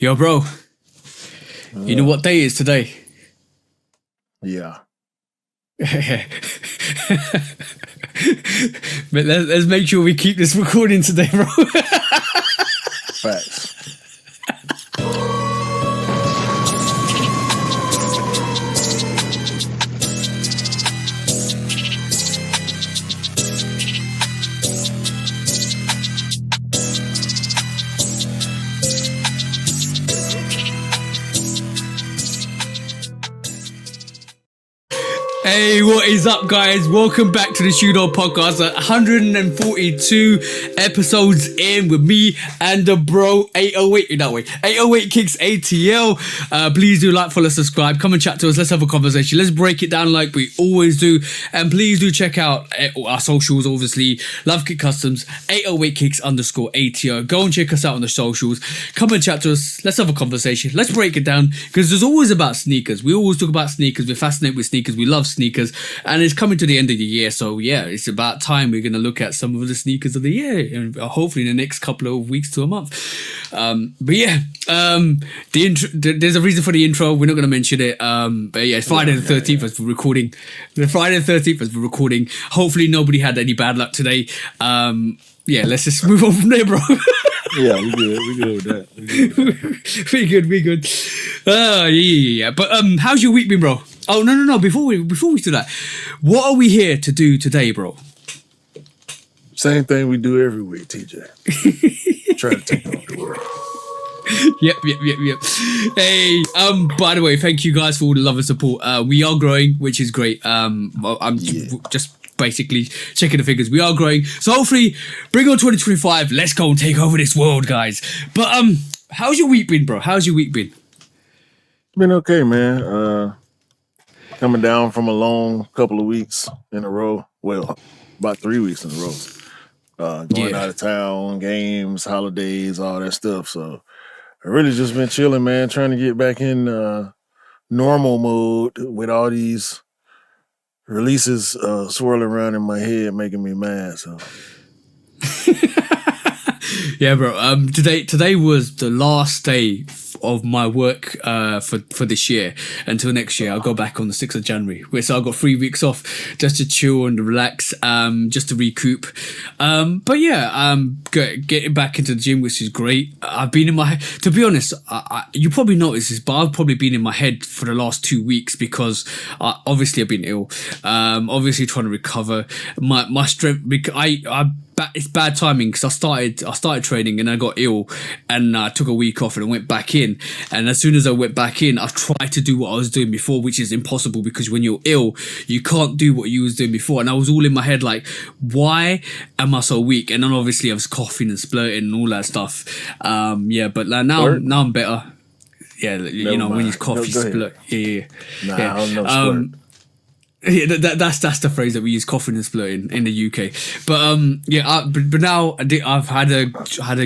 Yo, bro. You know what day it is today? Yeah. But let's make sure we keep this recording today, bro. Facts. Hey, what is up, guys? Welcome back to the Shooter Podcast. 142 episodes in with me and the bro 808 Kicks ATL. Please do like, follow, subscribe, come and chat to us. Let's have a conversation. Let's break it down like we always do. And please do check out our socials, obviously. Lovekickscustom 808 Kicks _ATL. Go and check us out on the socials. Come and chat to us. Let's have a conversation. Let's break it down because there's always about sneakers. We always talk about sneakers. We're fascinated with sneakers. We love sneakers, and it's coming to the end of the year, so yeah, it's about time we're going to look at some of the sneakers of the year, and hopefully in the next couple of weeks to a month. But yeah, there's a reason for the intro. We're not going to mention it, but yeah, it's Friday the 13th as we're recording. Hopefully nobody had any bad luck today. Yeah, let's just move on from there, bro. Yeah, we good with that. We good. Yeah. But how's your week been, bro? Oh no. Before we do that, what are we here to do today, bro? Same thing we do every week, TJ. Try to take over the world. Yep. Hey, by the way, thank you guys for all the love and support. We are growing, which is great. Just basically checking the figures. We are growing. So hopefully bring on 2025. Let's go and take over this world, guys. But how's your week been, bro? How's your week been? Been okay, man. Coming down from a long couple of weeks in a row. Well, about 3 weeks in a row. Going out of town, games, holidays, all that stuff. So I really just been chilling, man, trying to get back in normal mode with all these releases swirling around in my head, making me mad. So yeah, bro. Today was the last day of my work for this year until next year. I'll go back on the 6th of January. So I got 3 weeks off just to chill and relax, just to recoup. But yeah, getting back into the gym, which is great. I've been in my head, to be honest, you probably noticed this, but I've probably been in my head for the last 2 weeks because obviously I've been ill. Obviously trying to recover. My strength, it's bad timing because I started training and I got ill and I took a week off and I went back in, and as soon as I went back in I tried to do what I was doing before, which is impossible because when you're ill you can't do what you was doing before, and I was all in my head like, why am I so weak? And then obviously I was coughing and splurting and all that stuff. But like now I'm better. Yeah, when you cough you splurt. Yeah. I don't know. Yeah, that's the phrase that we use, coughing and splurting in the UK. But but now I've had a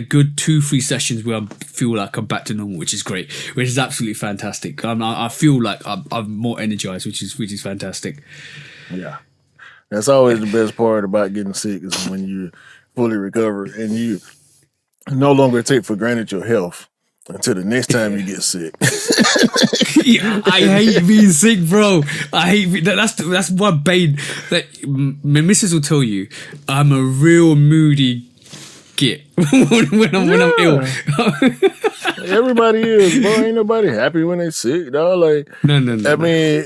good 2-3 sessions where I feel like I'm back to normal, which is great, which is absolutely fantastic. I feel like I'm more energized, which is fantastic. Yeah, that's always the best part about getting sick is when you fully recover and you no longer take for granted your health until the next time you get sick. Yeah, I hate being sick, bro. I hate that's one bane. That my missus will tell you, I'm a real moody git when I'm ill. Everybody is, bro. Ain't nobody happy when they sick, dog. Like no. I mean,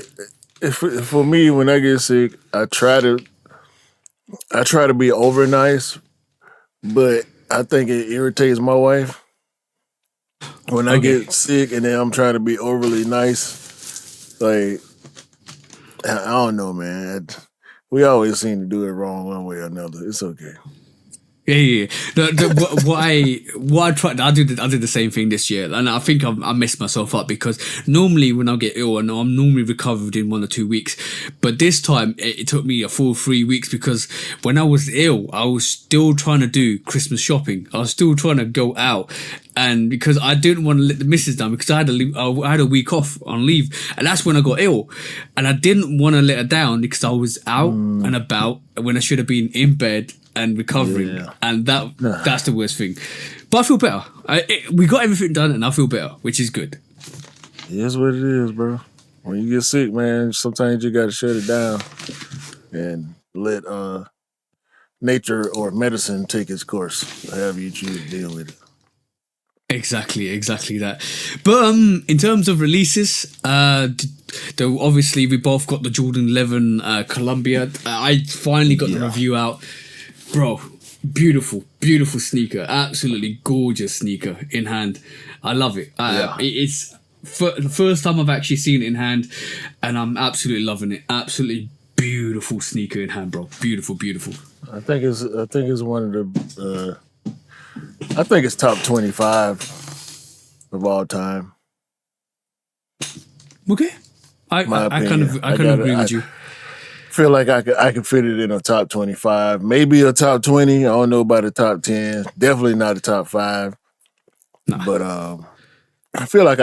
for me, when I get sick, I try to be over nice, but I think it irritates my wife when I get sick and then I'm trying to be overly nice. Like, I don't know, man. We always seem to do it wrong one way or another. It's okay. Yeah. What I tried, I did the same thing this year, and I think I messed myself up because normally when I get ill, I'm normally recovered in 1 or 2 weeks, but this time it took me a full 3 weeks because when I was ill, I was still trying to do Christmas shopping. I was still trying to go out, and because I didn't want to let the missus down because I had a week off on leave, and that's when I got ill, and I didn't want to let her down because I was out and about when I should have been in bed and recovering, and that's the worst thing. But I feel better. We got everything done, and I feel better, which is good. It is what it is, bro. When you get sick, man, sometimes you got to shut it down and let nature or medicine take its course, however you choose to deal with it. Exactly that. But in terms of releases, obviously we both got the Jordan 11 Columbia. I finally got the review out, bro. Beautiful sneaker, absolutely gorgeous sneaker in hand. I love it. It's the first time I've actually seen it in hand, and I'm absolutely loving it. Absolutely beautiful sneaker in hand, bro. Beautiful. I think it's one of the. I think it's top 25 of all time. Okay, I kind of agree with you. Feel like I could fit it in a top 25, maybe a top 20. I don't know about a top 10. Definitely not a top 5. Nah. But I feel like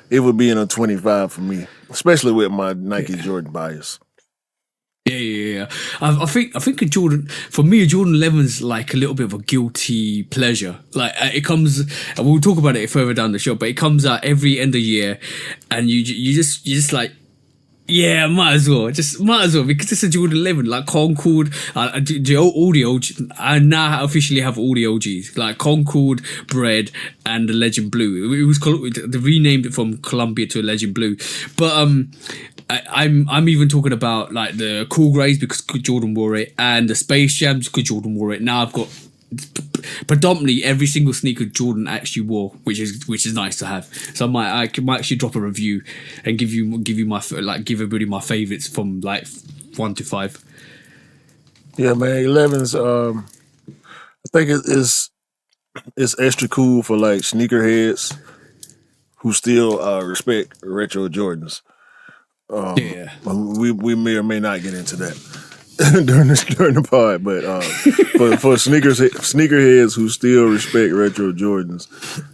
it would be in a 25 for me, especially with my Nike Jordan bias. Yeah. I think a Jordan, for me, a Jordan 11 is like a little bit of a guilty pleasure. Like it comes, and we'll talk about it further down the show, but it comes out every end of year, and you just like, yeah, might as well because it's a Jordan 11, like Concord, all the OG. I now officially have all the OGs, like Concord, Bread, and the Legend Blue. It was they renamed it from Columbia to Legend Blue, but I'm even talking about like the Cool Greys because Jordan wore it, and the Space Jams because Jordan wore it. Now I've got predominantly every single sneaker Jordan actually wore, which is nice to have. So I might actually drop a review and give everybody my favorites from like 1 to 5. Yeah, man, 11s. I think it's extra cool for like sneakerheads who still respect retro Jordans. We may or may not get into that during the pod, but for sneakerheads who still respect retro Jordans,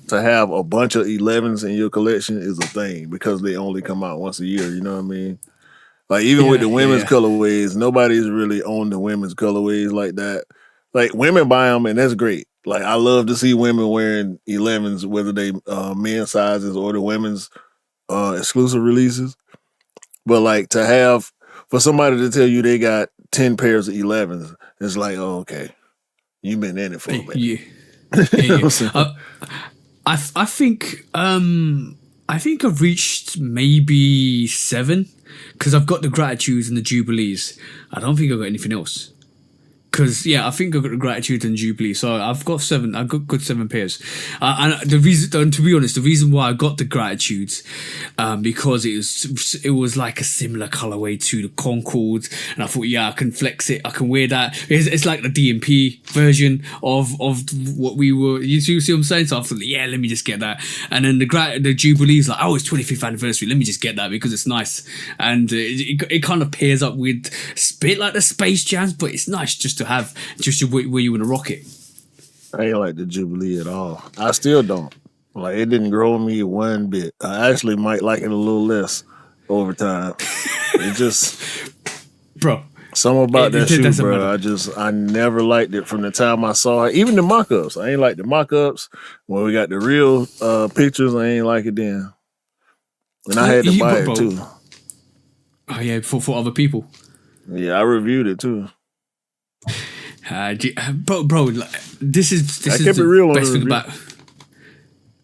to have a bunch of 11s in your collection is a thing because they only come out once a year. You know what I mean? Like even with the women's colorways, nobody's really on the women's colorways like that. Like women buy them and that's great. Like I love to see women wearing 11s, whether they men's sizes or the women's exclusive releases. But like to have for somebody to tell you they got 10 pairs of 11s, it's like, oh, okay, you've been in it for a minute. Yeah. I think I've reached maybe 7 because I've got the Gratitudes and the Jubilees. I don't think I've got anything else. Because I think I've got the Gratitude and Jubilee, so I've got 7. I've got good 7 pairs. And the reason, to be honest, the reason why I got the Gratitudes, because it was like a similar colorway to the Concord, and I thought, I can flex it, I can wear that. It's like the DMP version of what we were. You see what I'm saying? So I thought, let me just get that. And then the Jubilee's like, it's 25th anniversary. Let me just get that because it's nice, and it kind of pairs up with a bit like the Space Jams, but it's nice just to have where you want to rock it. I ain't like the Jubilee at all. I still don't. Like it didn't grow on me one bit. I actually might like it a little less over time. It just, bro. Something about that shoe, bro. I never liked it from the time I saw it. Even the mock-ups. I ain't like the mock-ups. When we got the real pictures, I ain't like it then. And I had to buy it too. Oh yeah, for other people. Yeah, I reviewed it too. Bro, this is the best thing about.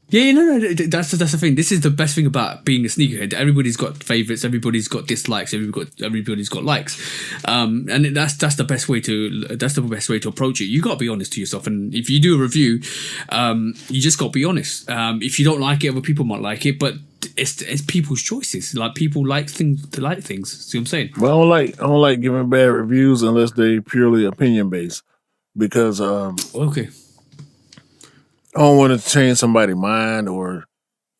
Yeah, no, that's the thing. This is the best thing about being a sneakerhead. Everybody's got favorites. Everybody's got dislikes. Everybody's got likes, and that's the best way to approach it. You got to be honest to yourself, and if you do a review, you just got to be honest. If you don't like it, other people might like it, but it's people's choices. Like people like things, they like things. See what I'm saying? Well, I don't like giving bad reviews unless they purely opinion based, because okay. I don't want to change somebody's mind or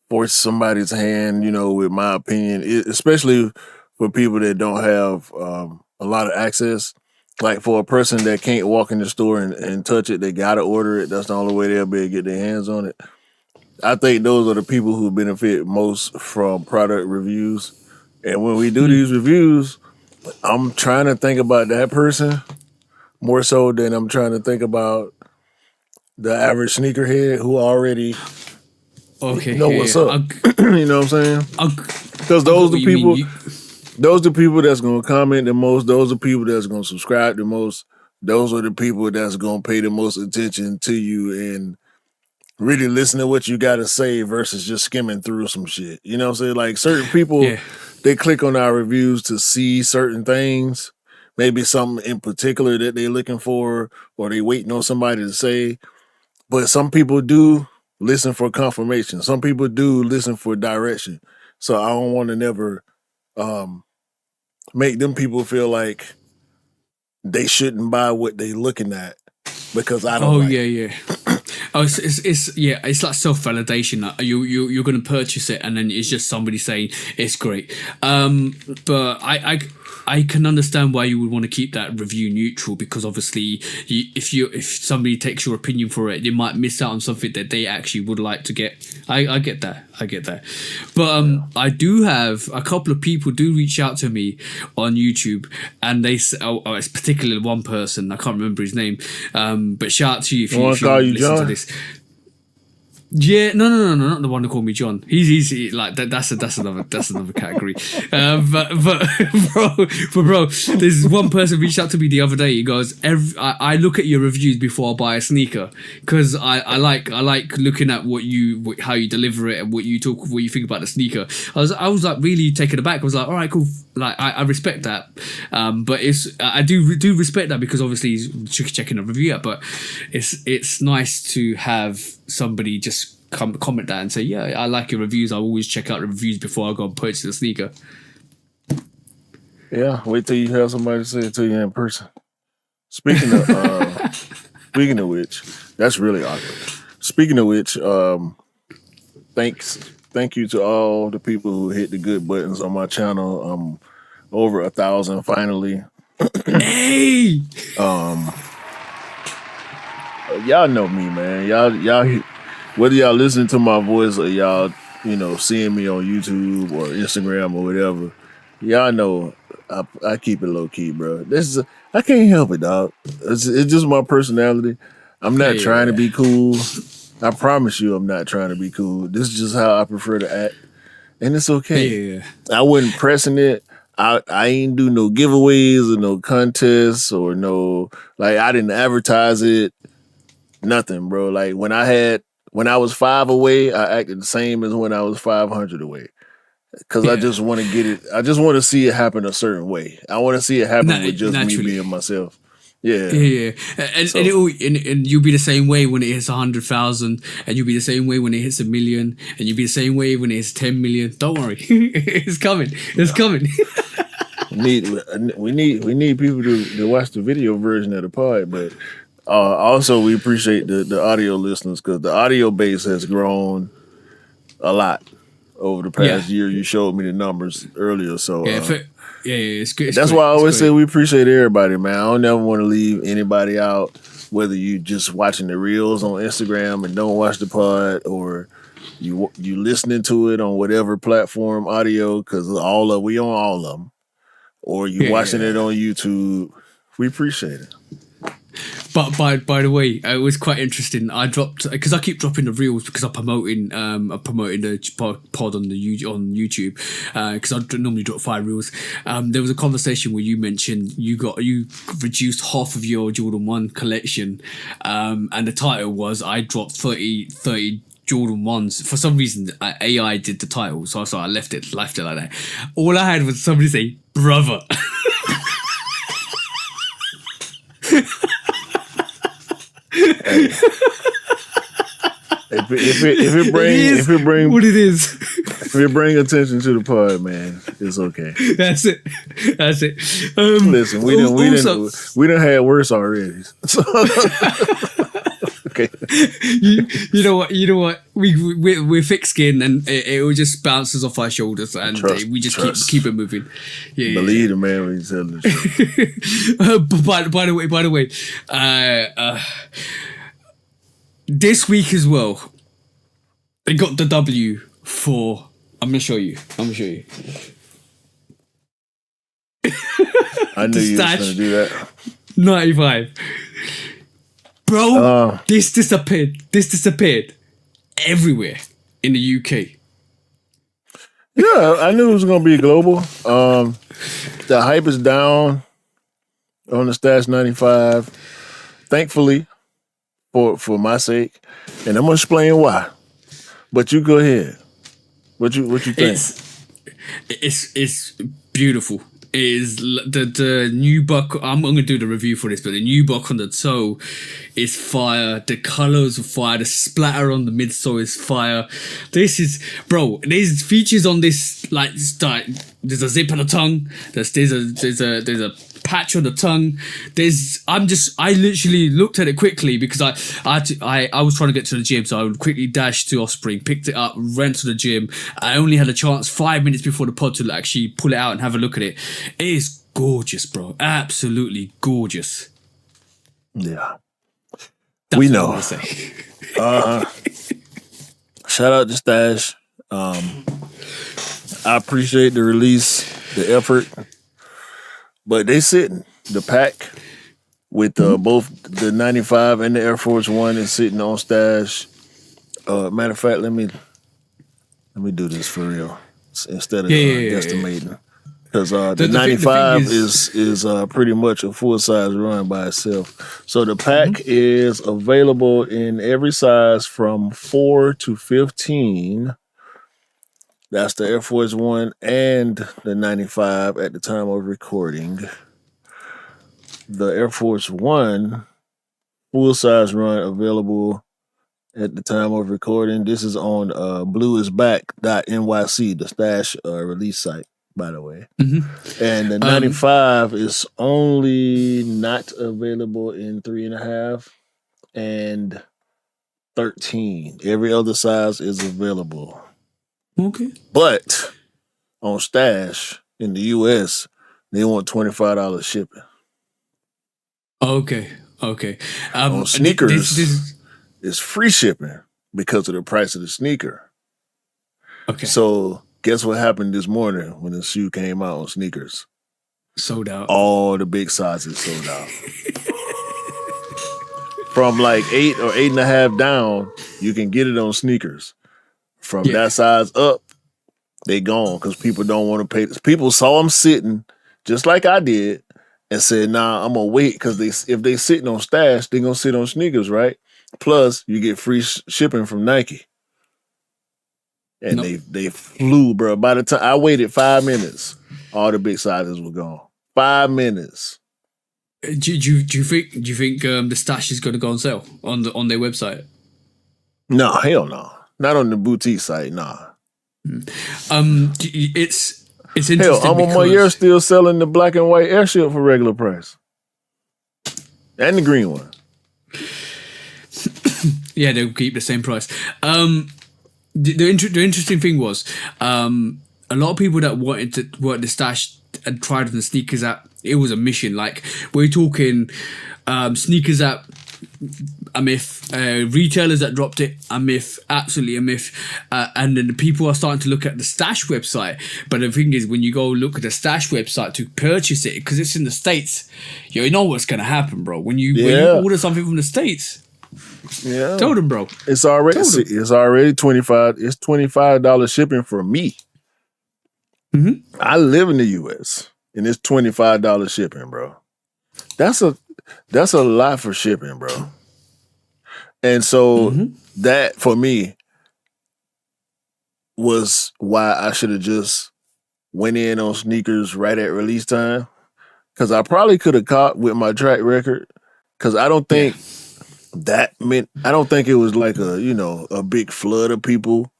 force somebody's hand, with my opinion, especially for people that don't have a lot of access. Like for a person that can't walk in the store and touch it, they got to order it. That's the only way they'll be able to get their hands on it. I think those are the people who benefit most from product reviews. And when we do these reviews, I'm trying to think about that person more so than I'm trying to think about the average sneakerhead who already know what's up. You know what I'm saying? Because those the people. Those are the people that's gonna comment the most. Those are people that's gonna subscribe the most. Those are the people that's gonna pay the most attention to you and really listen to what you gotta say versus just skimming through some shit. You know what I'm saying? Like certain people, they click on our reviews to see certain things, maybe something in particular that they're looking for, or they waiting on somebody to say. But some people do listen for confirmation. Some people do listen for direction. So I don't want to never make them people feel like they shouldn't buy what they looking at because I don't. It's like self-validation. Like you're gonna purchase it and then it's just somebody saying it's great. But I can understand why you would want to keep that review neutral, because obviously if somebody takes your opinion for it, they might miss out on something that they actually would like to get. I get that. But I do have a couple of people do reach out to me on YouTube, and they say, it's particularly one person, I can't remember his name, but shout out to you if you listen to this. Yeah, no, not the one that called me John. He's like that. That's another category. Bro, there's one person reached out to me the other day. He goes, I look at your reviews before I buy a sneaker, because I like looking at how you deliver it and what you think about the sneaker. I was like really taken aback. I was like, all right, cool. Like I respect that, but I do respect that, because obviously he's checking a review out. But it's nice to have somebody just comment that and say, yeah, I like your reviews. I always check out the reviews before I go and purchase a sneaker. Yeah, wait till you have somebody say it to you in person. Speaking of which, that's really awkward. Speaking of which, thank you to all the people who hit the good buttons on my channel. Over 1,000 finally. Hey! Y'all know me, man. Y'all, whether y'all listen to my voice or y'all, seeing me on YouTube or Instagram or whatever, y'all know I keep it low key, bro. I can't help it, dog. It's just my personality. I'm not trying to be cool. I promise you, I'm not trying to be cool. This is just how I prefer to act, and it's okay. Yeah. I wasn't pressing it. I ain't do no giveaways or no contests or no, like, I didn't advertise it. Nothing, bro. Like when I was 5 away, I acted the same as when I was 500 away. Because I just want to get it. I just want to see it happen a certain way. I want to see it happen with just me being myself. Yeah. And you'll be the same way when it hits 100,000, and you'll be the same way when it hits 1 million, and you'll be the same way when it hits 10 million. Don't worry, it's coming. It's coming. we need people to watch the video version of the pod, but also we appreciate the audio listeners, because the audio base has grown a lot over the past year. You showed me the numbers earlier, so it's good. That's why I always say we appreciate everybody, man. I don't never want to leave anybody out, whether you just watching the reels on Instagram and don't watch the pod, or you listening to it on whatever platform audio, because we on all of them, or you watching it on YouTube. We appreciate it. But by the way, it was quite interesting. I dropped, because I keep dropping the reels because I'm promoting the pod on YouTube, because I normally drop 5 reels. There was a conversation where you mentioned you reduced half of your Jordan 1 collection, and the title was I dropped 30 Jordan 1s. For some reason, AI did the title, so I left it like that. All I had was somebody say, brother. If it bring attention to the pod, man, it's okay. That's it. Listen, we done had worse already. So, okay. You know what? We're thick skin, and it just bounces off our shoulders, and we just keep it moving. Yeah, believe the man when he's telling the truth. By the way, this week as well, they got the W for. I'm gonna show you. I knew you was gonna do that. 95. Bro, this disappeared. This disappeared everywhere in the UK. Yeah, I knew it was gonna be global. The hype is down on the Stash 95. Thankfully, for my sake, and I'm gonna explain why. But you go ahead. What you think? It's beautiful. It is the new buck. I'm gonna do the review for this, but the new buck on the toe is fire. The colors are fire. The splatter on the midsole is fire. This is, bro. There's features on this like there's a zip on the tongue. There's a patch on the tongue. I literally looked at it quickly because I was trying to get to the gym, so I would quickly dash to Offspring, picked it up, ran to the gym. I only had a chance 5 minutes before the pod to actually pull it out and have a look at it. It is gorgeous, bro. Absolutely gorgeous. Yeah. That's we what know. I want to say. Shout out to Stash. I appreciate the release, the effort. But they sitting. The pack with both the 95 and the Air Force One is sitting on Stash. Matter of fact, let me do this for real instead of estimating. Because the 95 is pretty much a full size run by itself. So the pack is available in every size from 4 to 15. That's the Air Force One and the 95 at the time of recording. The Air Force One full size run available at the time of recording. This is on blueisback.nyc, the Stash release site, by the way. And the 95 is only not available in 3.5 and 13. Every other size is available. Okay. But on Stash in the US, they want $25 shipping. Okay. On sneakers, it's free shipping because of the price of the sneaker. Okay. So guess what happened this morning when the shoe came out on sneakers? Sold out. All the big sizes sold out. From like 8 or 8.5 down, you can get it on sneakers. From that size up, they gone because people don't want to pay. People saw them sitting just like I did and said, nah, I'm going to wait because if they sitting on Stash, they're going to sit on sneakers, right? Plus, you get free shipping from Nike. And they flew, bro. By the time I waited 5 minutes, all the big sizes were gone. 5 minutes. Do you think the Stash is going to go on sale on their website? No, hell no. Not on the boutique site, nah. It's interesting. Hell, I'm on my year still selling the black and white airship for regular price. And the green one. Yeah, they'll keep the same price. The interesting thing was, a lot of people that wanted to work the Stash and tried on the sneakers app, it was a mission. Like, we're talking sneakers app, a myth. Retailers that dropped it, a myth. Absolutely a myth. And then the people are starting to look at the Stash website. But the thing is, when you go look at the Stash website to purchase it, because it's in the States, you know what's going to happen, bro. When you order something from the States, tell them, bro. It's already $25. It's $25 shipping for me. I live in the US and it's $25 shipping, bro. That's a lot for shipping, bro. And so that for me was why I should have just went in on sneakers right at release time. Cause I probably could have caught with my track record. Cause I don't think I don't think it was like a big flood of people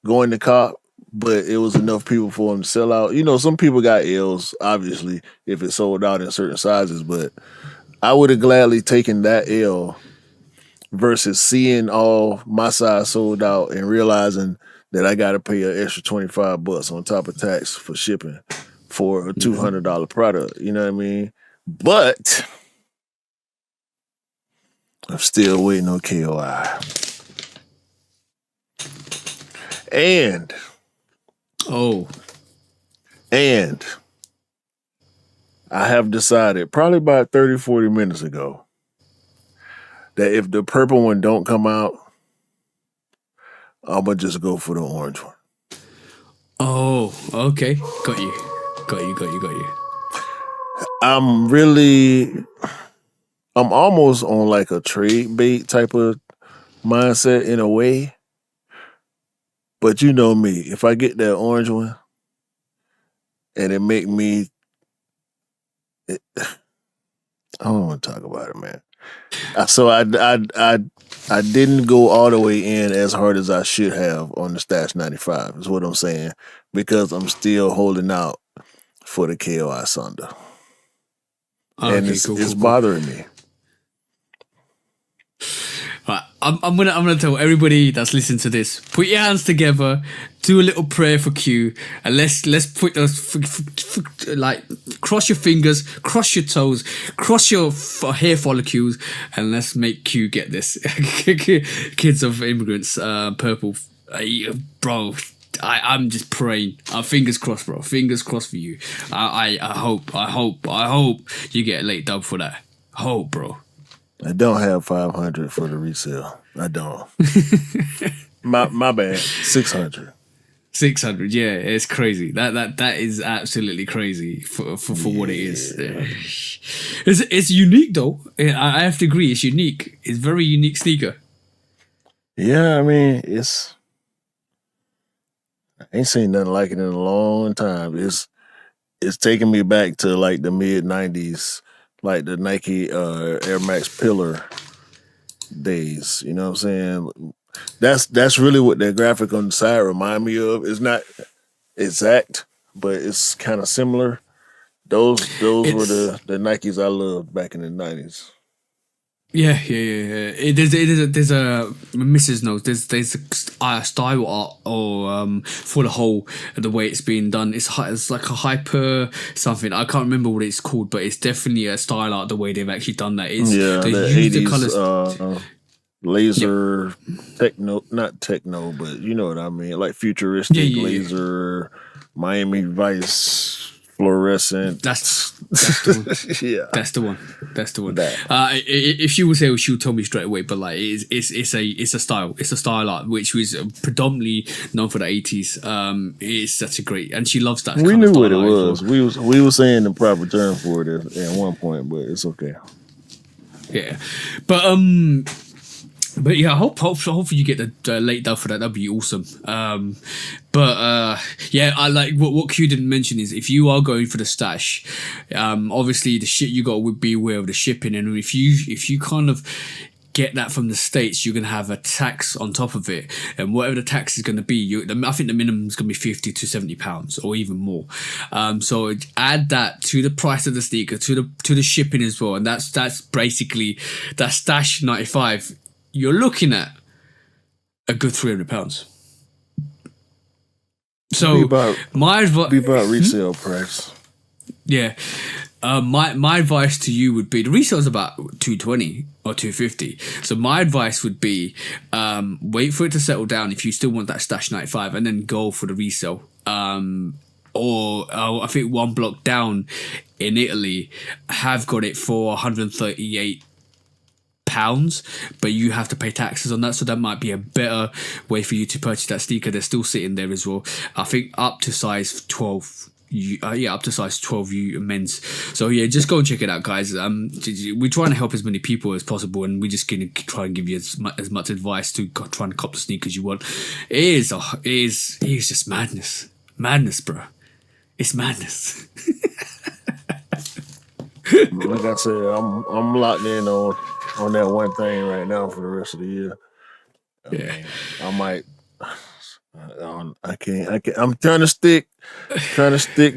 going to cop, but it was enough people for them to sell out. You know, some people got L's, obviously, if it sold out in certain sizes, but I would have gladly taken that L versus seeing all my size sold out and realizing that I got to pay an extra $25 on top of tax for shipping for a $200 product. You know what I mean? But I'm still waiting on KOI. And I have decided probably about 30, 40 minutes ago, that if the purple one don't come out, I'm gonna just go for the orange one. Oh, okay. Got you. I'm almost on like a trade bait type of mindset in a way. But you know me, if I get that orange one and it make me, I don't want to talk about it, man. So I didn't go all the way in as hard as I should have on the Stash 95, is what I'm saying, because I'm still holding out for the KOI Sunder. And it's bothering me. Right, I'm gonna tell everybody that's listening to this: put your hands together, do a little prayer for Q, and let's put those like cross your fingers, cross your toes, cross your hair follicles, and let's make Q get this. Kids of immigrants, purple, bro. I'm just praying. Fingers crossed, bro. Fingers crossed for you. I hope you get a late dub for that. Hope, bro. I don't have 500 for the resale. I don't. my bad. 600. 600. Yeah, it's crazy. That is absolutely crazy for what it is. It's unique though. I have to agree. It's unique. It's a very unique sneaker. Yeah, I mean, I ain't seen nothing like it in a long time. It's taking me back to like the mid 90s. Like the Nike Air Max Pillar days, you know what I'm saying? That's really what that graphic on the side remind me of. It's not exact, but it's kind of similar. Those were the Nikes I loved back in the 90s. Yeah. There's a Mrs. knows. There's a style art or for the whole the way it's being done. It's like a hyper something. I can't remember what it's called, but it's definitely a style art the way they've actually done that. It's, the use 80s the colors. Laser techno, not techno, but you know what I mean, like futuristic laser, Miami Vice. Fluorescent. That's the one. Yeah, that's the one. If she would say, she would tell me straight away. But like, it's a style art which was predominantly known for the 80s. It's such a great, and she loves that. We knew what it was. We were saying the proper term for it at one point, but it's okay. Yeah, but yeah, hopefully you get the late dub for that. That'd be awesome. Yeah, I like what Q didn't mention is if you are going for the stash, obviously the shit you got would be aware of the shipping, and if you kind of get that from the States, you're gonna have a tax on top of it, and whatever the tax is gonna be, I think the minimum is gonna be £50 to £70 or even more. So add that to the price of the sneaker, to the shipping as well, and that's basically that stash 95. You're looking at a good £300. So my advice be about resale price. Yeah, my advice to you would be the resale is about $220 or $250. So my advice would be wait for it to settle down if you still want that stash 95, and then go for the resale. Or I think one block down in Italy have got it for £138. But you have to pay taxes on that, so that might be a better way for you to purchase that sneaker. They're still sitting there as well. I think up to size 12. Up to size 12 men's. So yeah, just go and check it out, guys. We're trying to help as many people as possible, and we're just gonna try and give you as much advice to try and cop the sneakers you want. It is just madness, bro. It's madness. Like I said, I'm locked in on that one thing right now for the rest of the year. I might. I can't. I'm trying to stick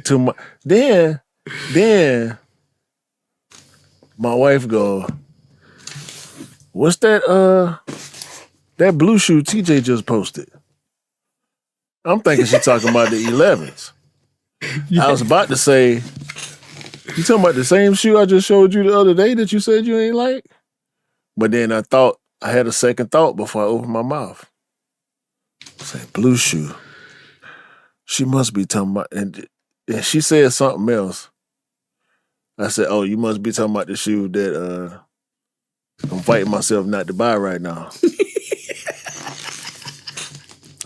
to my. Then my wife go, "What's that? That blue shoe TJ just posted." I'm thinking she's talking about the 11s. Yeah. I was about to say, you talking about the same shoe I just showed you the other day that you said you ain't like? But then I had a second thought before I opened my mouth. I said, blue shoe. She must be talking about, and she said something else. I said, oh, you must be talking about the shoe that I'm fighting myself not to buy right now.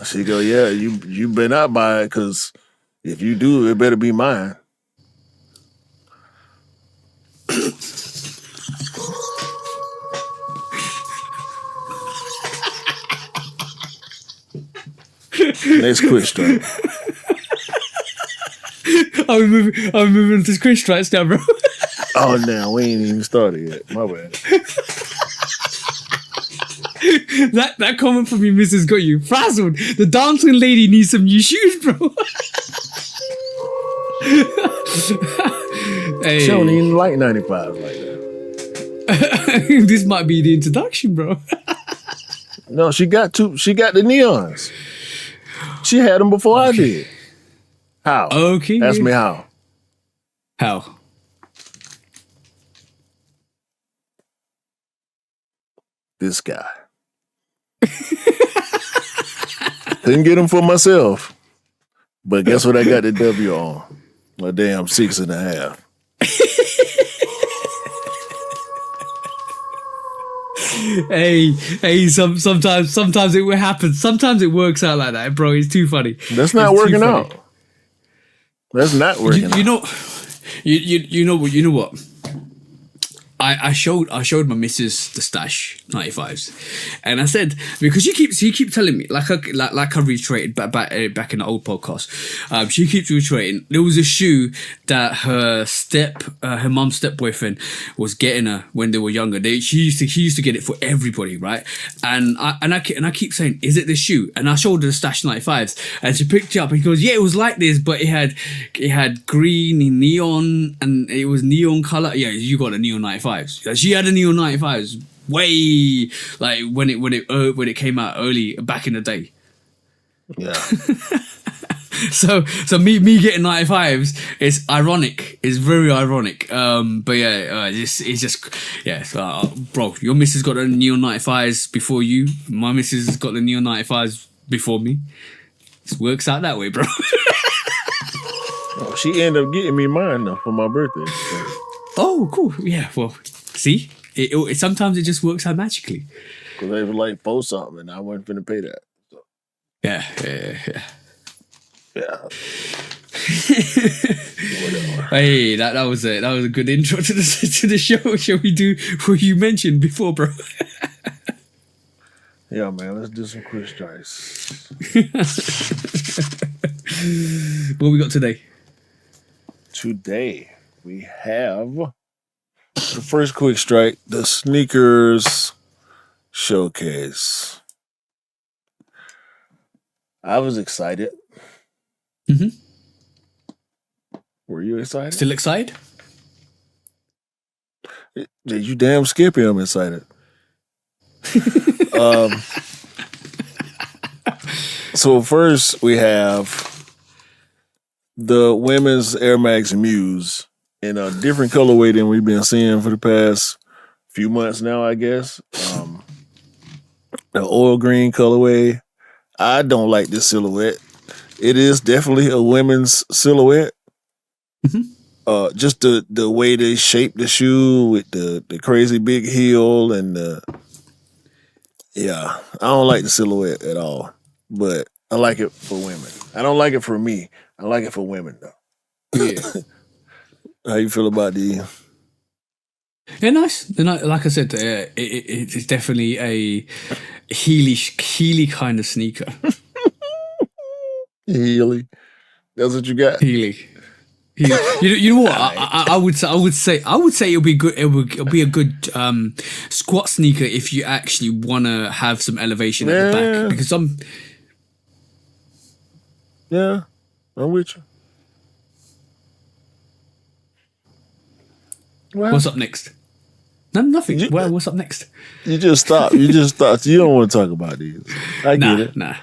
She go, yeah, you better not buy it, because if you do, it better be mine. Next quick strike. I'm moving to quick strikes now, bro. Oh, now we ain't even started yet. My bad. That comment from your missus got you frazzled. The dancing lady needs some new shoes, bro. Hey. She don't even like 95 like that. This might be the introduction, bro. No, she got the neons. She had them before I did. How? Okay. Ask me how. How? This guy. Couldn't get them for myself. But guess what I got the W on? A damn 6.5. Hey, sometimes it will happen. Sometimes it works out like that, bro. It's too funny. That's not working out. That's not working out. You know what? I showed my missus the Stash 95s, and I said, because she keeps telling me, like I reiterated back in the old podcast, she keeps reiterating there was a shoe that her mom's step boyfriend was getting her when they were younger. He used to get it for everybody, right? And I keep saying, is it the shoe? And I showed her the Stash 95s, and she picked it up and he goes, yeah, it was like this, but it had green and neon, and it was neon color. Yeah, you got a neon 95s. She had a neon 95s way like when it came out early back in the day. Yeah. So me getting 95s is ironic. It's very ironic. But yeah, it's just yeah. So, bro, your missus got the neon 95s before you. My missus has got the neon 95s before me. It works out that way, bro. Oh, she ended up getting me mine though for my birthday. So. Oh, cool. Yeah. Well, see, it sometimes it just works out magically. Because they were like $4 something, and I wasn't finna pay that. So. Yeah. Hey, that was a good intro to the show. Shall we do what you mentioned before, bro? Yeah, man. Let's do some quick strikes. What we got today? Today we have the first quick strike, the SNKRS Showcase. I was excited. Mm-hmm. Were you excited? Still excited? You damn Skippy, I'm excited. So first we have the women's Air Max Muse in a different colorway than we've been seeing for the past few months now, I guess. The oil green colorway. I don't like this silhouette. It is definitely a women's silhouette. Mm-hmm. Just the way they shape the shoe with the crazy big heel and yeah, I don't like the silhouette at all. But I like it for women. I don't like it for me. I like it for women though. Yeah. How you feel about the? They're nice. They're not, like I said, it's definitely a Heely kind of sneaker. Heely. That's what you got. Heely. You know what? I would say it'll be good. It'll be a good squat sneaker if you actually want to have some elevation at the back, because some. Yeah, I'm with you. What's up next? No, nothing. What's up next? You just stopped. You don't want to talk about these. I get it. Nah.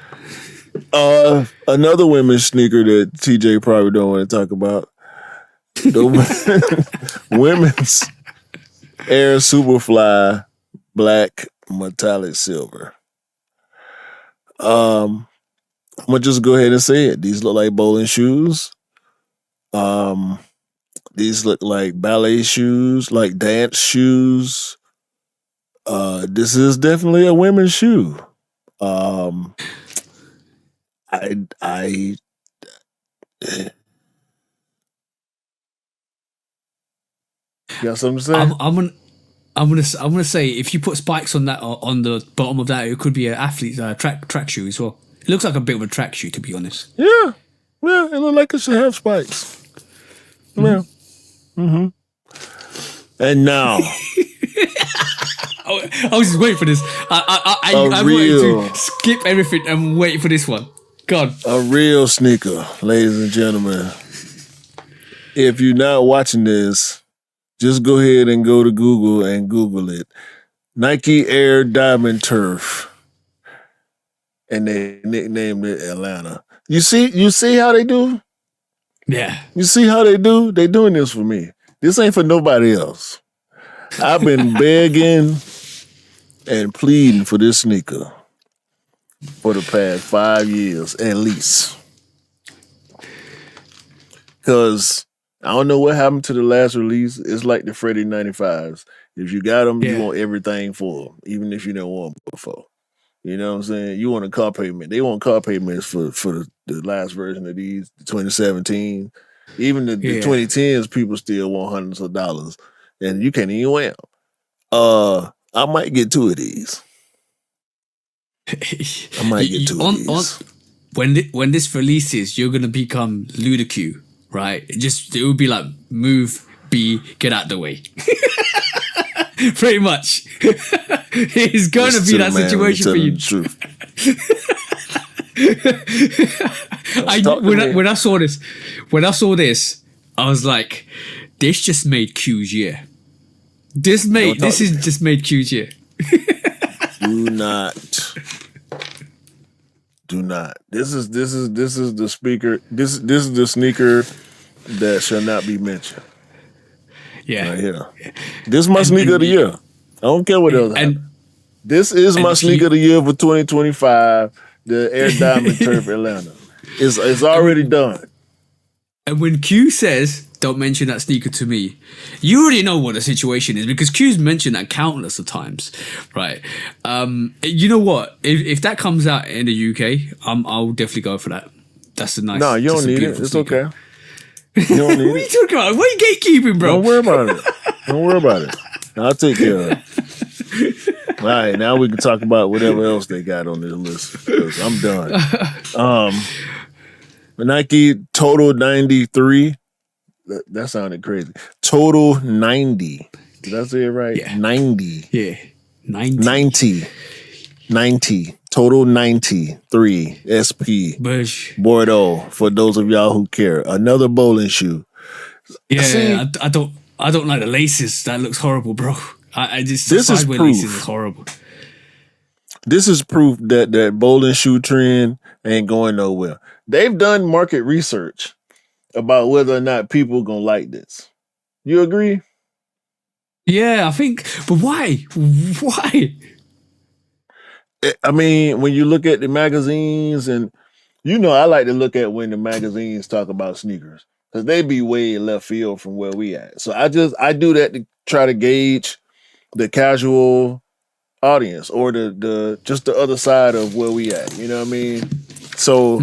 Another women's sneaker that TJ probably don't want to talk about. The women's Air Superfly Black Metallic Silver. I'm gonna just go ahead and say it. These look like bowling shoes. These look like ballet shoes, like dance shoes. This is definitely a women's shoe. I got something to say? I'm gonna say if you put spikes on that on the bottom of that, it could be an athlete's track shoe as well. It looks like a bit of a track shoe, to be honest. Yeah, it looks like it should have spikes. Yeah. Mm-hmm. And now, I was just waiting for this. I wanted to skip everything and wait for this one. God, a real sneaker, ladies and gentlemen. If you're not watching this, just go ahead and go to Google and Google it. Nike Air Diamond Turf. And they nicknamed it Atlanta. You see how they do? Yeah. You see how they do? They doing this for me. This ain't for nobody else. I've been begging and pleading for this sneaker for the past 5 years at least. Because I don't know what happened to the last release. It's like the Freddie 95s. If you got them, you want everything for them, even if you don't want them before. You know what I'm saying? You want a car payment. They want car payments for the last version of these, the 2017. Even the 2010s, people still want hundreds of dollars. And you can't even wear them. I might get 2 of these. I might get 2 of these. When this releases, you're going to become Ludacris, right? It would be like, move, B, get out the way. Pretty much. It's going to be that situation for you. When I saw this, I was like, this just made Q's year. This is just made Q's year. Do not. This is the speaker. This is the sneaker that shall not be mentioned. Yeah. Right here. This is my sneaker of the year. I don't care what else happens. This is my sneaker of the year for 2025, the Air Diamond Turf Atlanta. It's already done. And when Q says, don't mention that sneaker to me, you already know what the situation is because Q's mentioned that countless of times, right? You know what? If that comes out in the UK, I'll definitely go for that. That's a nice. No, you don't need it. It's okay. You don't need what are you talking about? What are you gatekeeping, bro? Don't worry about it. I'll take care of it. All right, now we can talk about whatever else they got on this list. I'm done. Nike Total 93. That sounded crazy. Total 90. Did I say it right? Yeah. 90. Yeah. 90. Total 93 SP Bush. Bordeaux. For those of y'all who care, another bowling shoe. Yeah, I don't like the laces. That looks horrible, bro. This is proof. Laces is horrible. This is proof that bowling shoe trend ain't going nowhere. They've done market research about whether or not people gonna like this. You agree? Yeah, I think. But why? Why? I mean, when you look at the magazines, and I like to look at when the magazines talk about sneakers because they be way left field from where we at. So I do that to try to gauge the casual audience or the just the other side of where we at. You know what I mean? So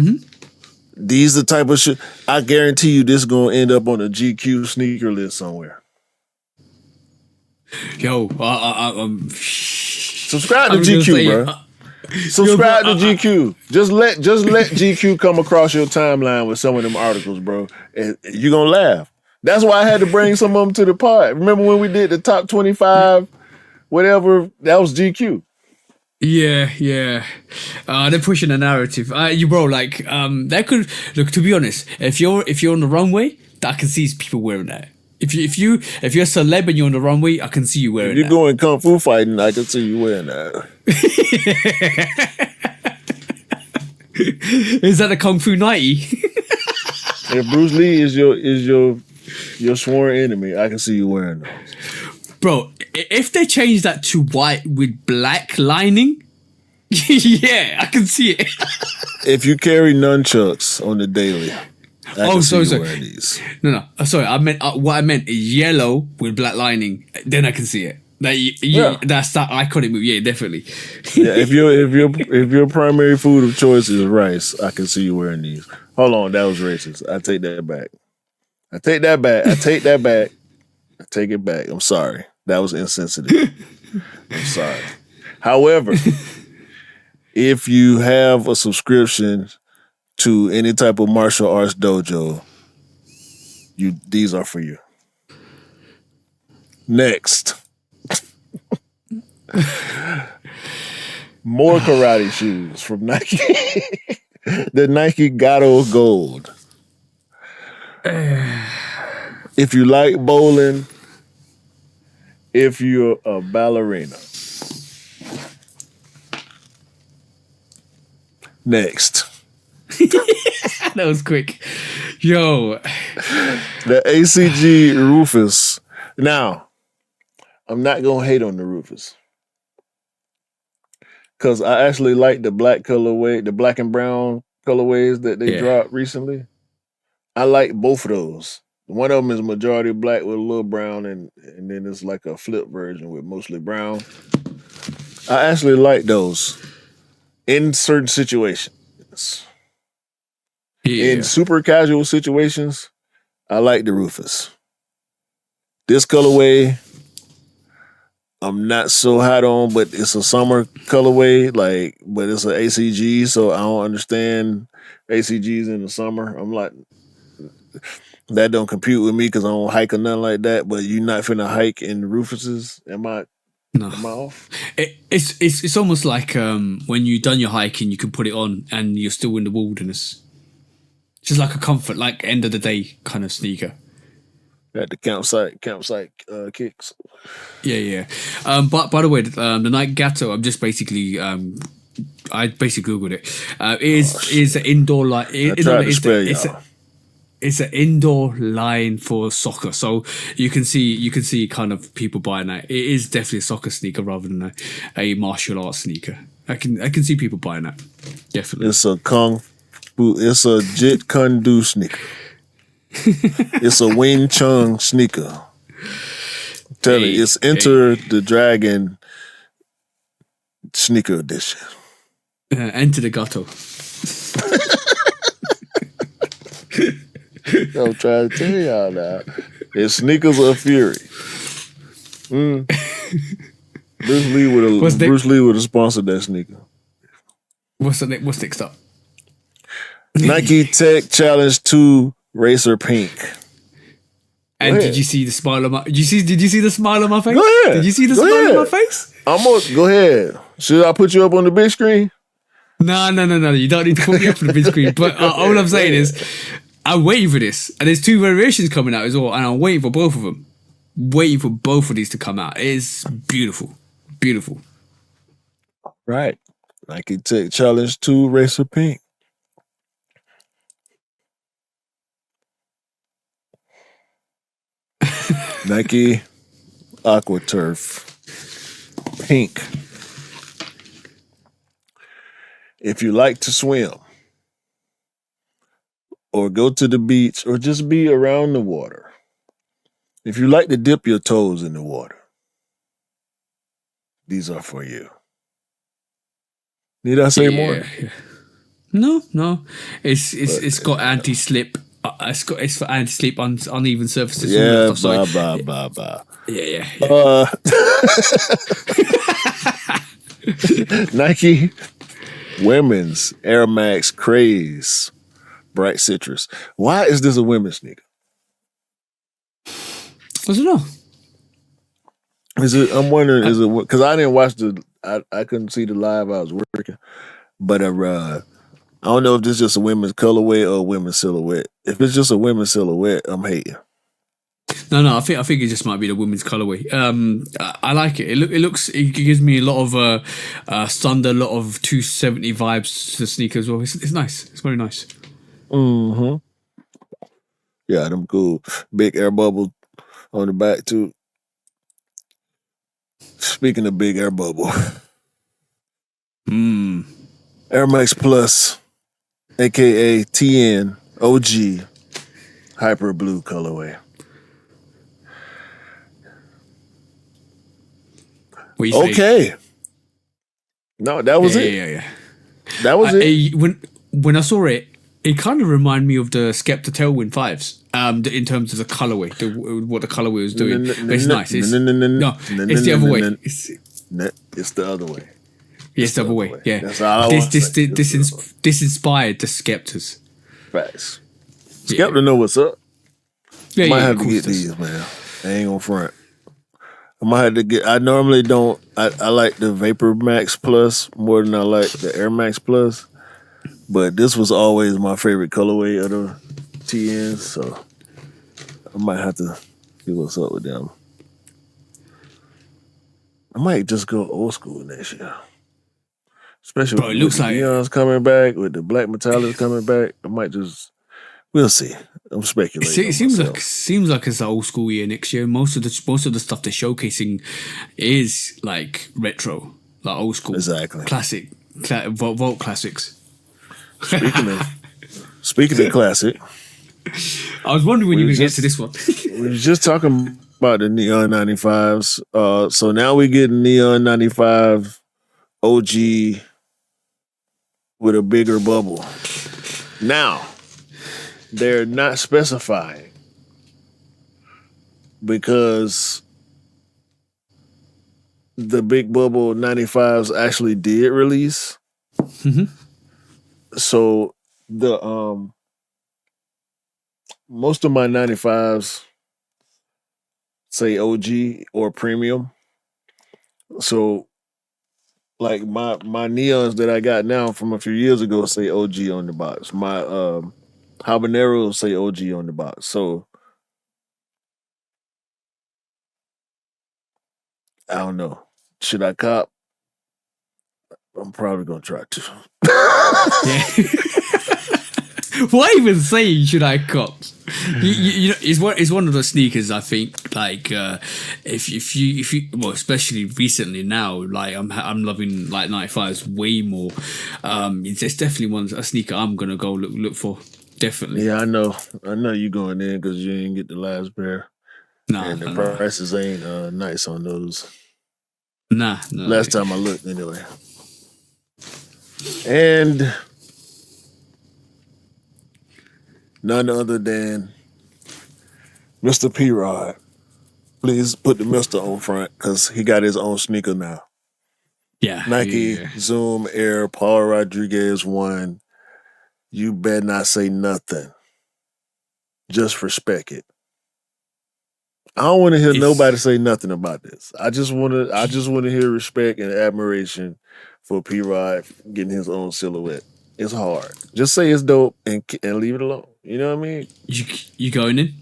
these the type of shit. I guarantee you, this gonna end up on a GQ sneaker list somewhere. Yo, subscribe to GQ, bro. Subscribe to GQ. Just let GQ come across your timeline with some of them articles, bro. And you're gonna laugh. That's why I had to bring some of them to the pod. Remember when we did the top 25, whatever? That was GQ. Yeah. They're pushing a narrative. That could look. To be honest, if you're on the runway, I can see people wearing that. If you're a celeb and you're on the runway, I can see you wearing that. If you're going kung fu fighting, I can see you wearing that. Is that a kung fu 90? If Bruce Lee is your sworn enemy, I can see you wearing those. Bro, if they change that to white with black lining, yeah, I can see it. If you carry nunchucks on the daily, sorry. No. Sorry, what I meant is yellow with black lining. Then I can see it. Yeah. That's that iconic move. Yeah, definitely. Yeah, if your primary food of choice is rice, I can see you wearing these. Hold on, that was racist. I take that back. I take that back. I take that back. I take it back. I'm sorry. That was insensitive. I'm sorry. However, if you have a subscription to any type of martial arts dojo, these are for you. Next. More karate shoes from Nike. The Nike Gato Gold. If you like bowling, if you're a ballerina. Next. That was quick. Yo. The ACG Rufus. Now, I'm not going to hate on the Rufus. Because I actually like the black colorway, the black and brown colorways that they dropped recently. I like both of those. One of them is majority black with a little brown, and then it's like a flip version with mostly brown. I actually like those in certain situations. Yeah. In super casual situations, I like the Rufus. This colorway, I'm not so hot on, but it's a summer colorway, but it's an ACG, so I don't understand ACGs in the summer. I'm like, that don't compute with me because I don't hike or nothing like that, but you're not finna hike in Rufuses. Am I off? It's almost like when you've done your hiking, you can put it on and you're still in the wilderness. It's just like a comfort, like end of the day kind of sneaker. At the campsite kicks. Yeah. But by the way, the Nike Gatto, I'm just basically I basically googled it. Is an indoor line. It's an indoor line for soccer, so you can see kind of people buying that. It is definitely a soccer sneaker rather than a martial arts sneaker. I can see people buying that. Definitely, it's a Jeet Kune Do sneaker. It's a Wing Chun sneaker. Tell you, it's Enter the Dragon sneaker edition. Enter the Gato. I'm trying to tell y'all now. It's sneakers of fury. Bruce Lee would have sponsored that sneaker. What's next up? Nike Tech Challenge 2 Racer Pink. And did you see the smile on my? Did you see the smile on my face? Go ahead. Did you see the smile on my face? Go ahead. Should I put you up on the big screen? No. You don't need to put me up on the big screen. But all I'm saying is, I'm waiting for this, and there's 2 variations coming out as well, and I'm waiting for both of them. Waiting for both of these to come out. It is beautiful, beautiful. Right. Nike Tech Challenge 2 Racer Pink. Nike Aqua Turf Pink. If you like to swim or go to the beach or just be around the water, if you like to dip your toes in the water, these are for you. Need I say more? No. It's got anti-slip. It's for anti-slip on uneven surfaces. Yeah, blah. Yeah. Nike Women's Air Max Craze Bright Citrus. Why is this a women's sneaker? I don't know. I'm wondering, is it because I didn't watch I couldn't see the live. I was working, but I don't know if this is just a women's colorway or a women's silhouette. If it's just a women's silhouette, I'm hating. No. I think it just might be the women's colorway. I like it. It gives me a lot of Thunder, a lot of 270 vibes to the sneaker as well. It's nice. It's very nice. Mm-hmm. Yeah, them cool. Big air bubble on the back too. Speaking of big air bubble, Air Max Plus, aka TN OG Hyper Blue colorway. What you say? Okay. No, that was it. Yeah. That was it. When I saw it, it kind of reminded me of the Skepta Tailwind 5s. In terms of the colorway, what the colorway was doing. It's nice. It's the other way. It's the other way. It's the other way. Yeah. That's all I want to say. This inspired the Skeptas. Facts. Skepta know what's up. Yeah, Might have to get these, man. I ain't gonna front. I might have to get. I normally don't. I like the Vapor Max Plus more than I like the Air Max Plus, but this was always my favorite colorway of the TNs, so I might have to see what's up with them. I might just go old school next year, especially Bro, it looks with the like Neons coming back, with the Black Metallics coming back. I might just. We'll see. I'm speculating. It seems like it's an old school year next year. Most of the stuff they're showcasing is like retro, like old school, exactly, classic, Vault classics. Speaking of classic, I was wondering when you were going to get to this one. We were just talking about the Neon 95s. So now we get Neon 95 OG with a bigger bubble. Now, they're not specifying because the big bubble 95s actually did release. Mm-hmm. So the most of my 95s say OG or premium. So like my neons that I got now from a few years ago say OG on the box. My Habaneros say OG on the box. So I don't know. Should I cop? I'm probably gonna try to. Why even say should I cop? You know, it's one of those sneakers. I think like if you well, especially recently now, like I'm loving like 95s way more. It's definitely a sneaker I'm gonna go look for. Definitely. Yeah, I know you going in because you didn't get the last pair. And the prices ain't nice on those. Nah. Last time I looked, anyway. And none other than Mr. P-Rod. Please put the Mr. on front because he got his own sneaker now. Yeah. Nike Zoom Air Paul Rodriguez 1. You better not say nothing. Just respect it. I don't want to hear nobody say nothing about this. I just want to hear respect and admiration for P-Rod getting his own silhouette. It's hard. Just say it's dope and leave it alone. You know what I mean? You going in?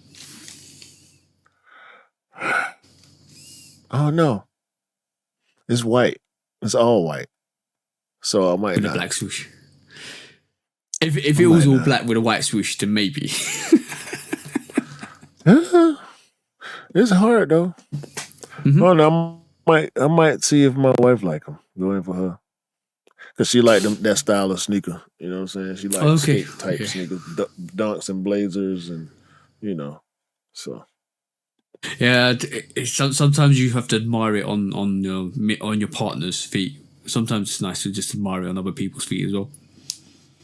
Oh no. It's white. It's all white. So I might with not. A black swoosh. If it was all black with a white swoosh, then maybe. It's hard though. Mm-hmm. Oh no, I might see if my wife like them. Go in for her. Cause she like that style of sneaker. You know what I'm saying? She like skate type sneakers, dunks and blazers, and you know. So. Yeah, sometimes you have to admire it on your partner's feet. Sometimes it's nice to just admire it on other people's feet as well.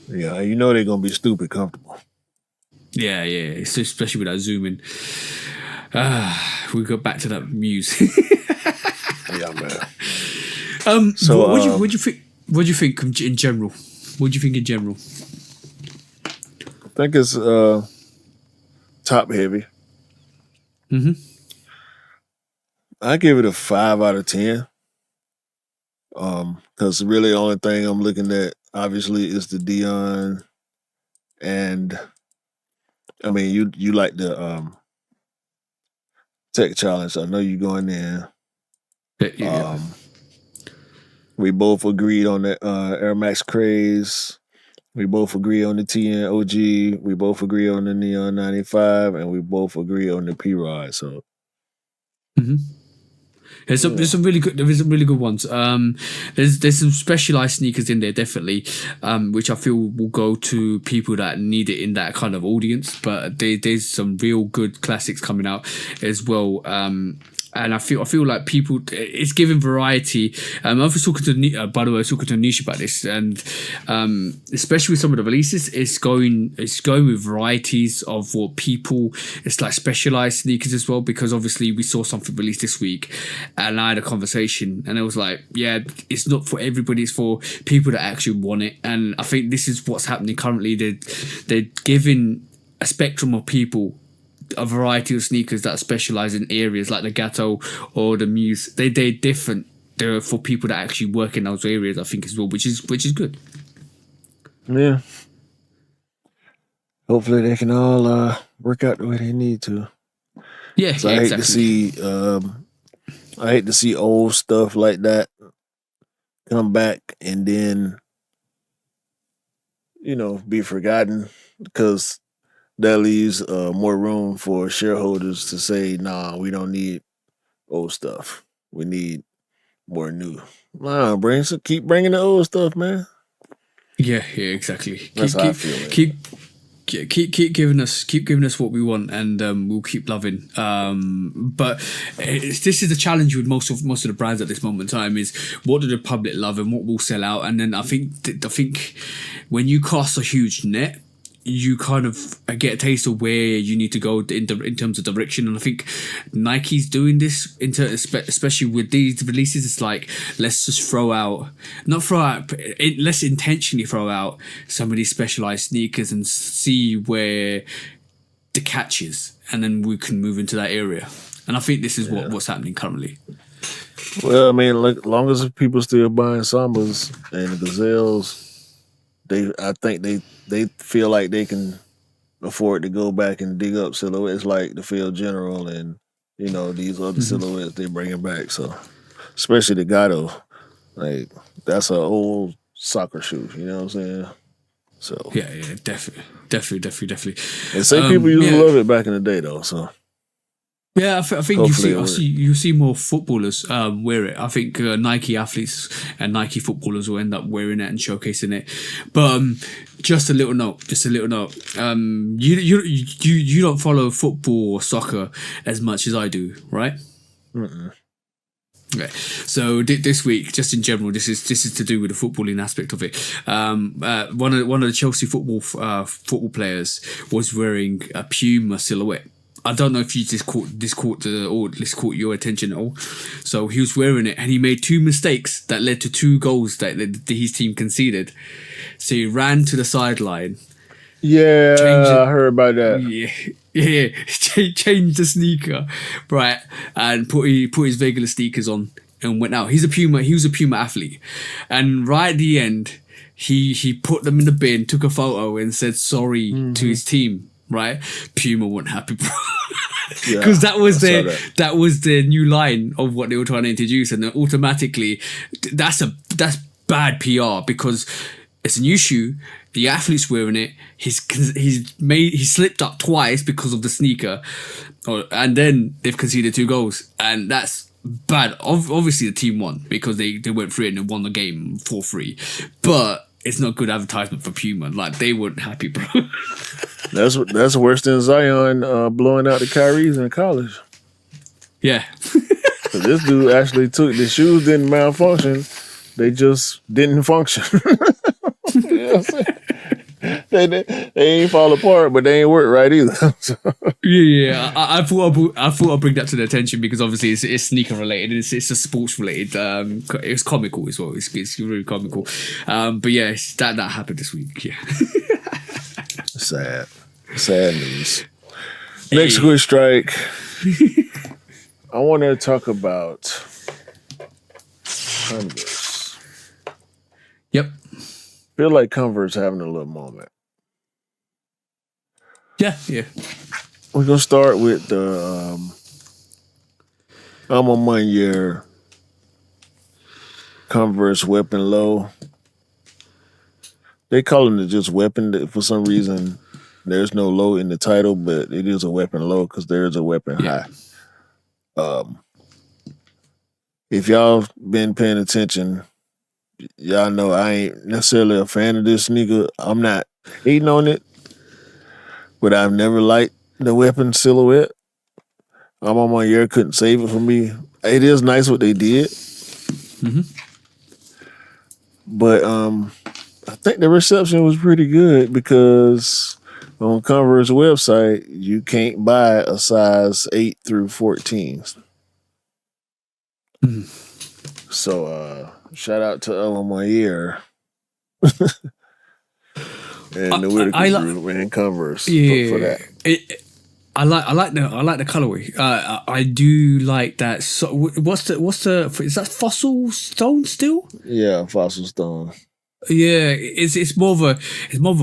Yeah, you know they're gonna be stupid comfortable. Yeah, especially with that zoom in. We go back to that muse. Yeah, man. So what do you think? What do you think in general? What do you think in general? I think it's top heavy. Mm-hmm. I give it a 5 out of 10. Because really the only thing I'm looking at obviously is the Dion, and I mean you like the Tech Challenge. I know you going in. Yeah. We both agreed on the Air Max Craze. We both agree on the TN OG. We both agree on the Neon 95, and we both agree on the P-Rod. So, there's some really good ones. There's some specialized sneakers in there definitely, which I feel will go to people that need it in that kind of audience. But there's some real good classics coming out as well. And I feel like people, it's giving variety. I was talking to by the way, I was talking to Nish about this, and especially with some of the releases, it's going with varieties of what people. It's like specialized sneakers as well, because obviously we saw something released this week, and I had a conversation, and it was like, yeah, it's not for everybody. It's for people that actually want it, and I think this is what's happening currently. They're giving a spectrum of people a variety of sneakers that specialize in areas like the Gatto or the Muse. They're different. They're for people that actually work in those areas, I think, as well, which is good. Yeah. Hopefully they can all work out the way they need to. Yeah, so I hate to see old stuff like that come back and then, be forgotten, because that leaves more room for shareholders to say, nah, we don't need old stuff. We need more new. Nah, keep bringing the old stuff, man. Yeah, exactly. That's how I feel. Keep giving us what we want, and we'll keep loving. But this is the challenge with most of the brands at this moment in time, is what do the public love and what will sell out. And then I think when you cast a huge net, you kind of get a taste of where you need to go in terms of direction. And I think Nike's doing this, especially with these releases. It's like, let's just let's intentionally throw out some of these specialized sneakers and see where the catch is, and then we can move into that area. And I think this is what's happening currently. Well, I mean, like, long as people still buying Sambas and Gazelles, I think they feel like they can afford to go back and dig up silhouettes like the Field General and these other silhouettes they're bringing back. So, especially the Gatto, like, that's an old soccer shoe. You know what I'm saying? So yeah, definitely. And some people used to love it back in the day, though. So. Yeah, I think you see more footballers wear it. I think Nike athletes and Nike footballers will end up wearing it and showcasing it. But just a little note. You don't follow football or soccer as much as I do, right? Mm-mm. Okay. So this week, just in general, this is to do with the footballing aspect of it. One of the Chelsea football players was wearing a Puma silhouette. I don't know if you just caught your attention at all. So he was wearing it, and he made two mistakes that led to 2 goals that his team conceded. So he ran to the sideline. Yeah, I heard about that. Yeah. Changed the sneaker, right, and put his regular sneakers on and went out. He was a Puma athlete, and right at the end, he put them in the bin, took a photo, and said sorry to his team. Right, Puma weren't happy, bro, because that was their new line of what they were trying to introduce, and then automatically, that's bad PR, because it's a new shoe. The athlete's wearing it. He slipped up twice because of the sneaker, and then they've conceded 2 goals, and that's bad. Obviously, the team won because they went through it and won the game 4-3, but it's not good advertisement for Puma. Like, they weren't happy, bro. That's worse than Zion blowing out the Kyries in college. Yeah. So this dude actually took the shoes, didn't malfunction. They just didn't function. You know what I'm saying? They ain't fall apart, but they ain't work right either. So. Yeah. I thought I'd bring that to the attention, because obviously it's sneaker related. It's a sports related. It's comical as well. It's really comical. But yeah, that happened this week. Yeah. Sad news. Next quick strike. I want to talk about Converse. Yep. Feel like Converse having a little moment. Yeah. We're gonna start with the I'm a one-year Converse Weapon Low. They calling it just Weapon for some reason. There's no low in the title, but it is a Weapon Low because there is a Weapon High. If y'all been paying attention, y'all know I ain't necessarily a fan of this sneaker. I'm not hating on it, but I've never liked the Weapon silhouette. I'm on my year, couldn't save it for me. It is nice what they did. But I think the reception was pretty good because on Converse website, you can't buy a size 8 through 14. So shout out to El Mayer and the Whitaker group and Converse for that. I like the colorway. I do like that. So what's the is that Fossil Stone still? Yeah, Fossil Stone. Yeah, it's more of a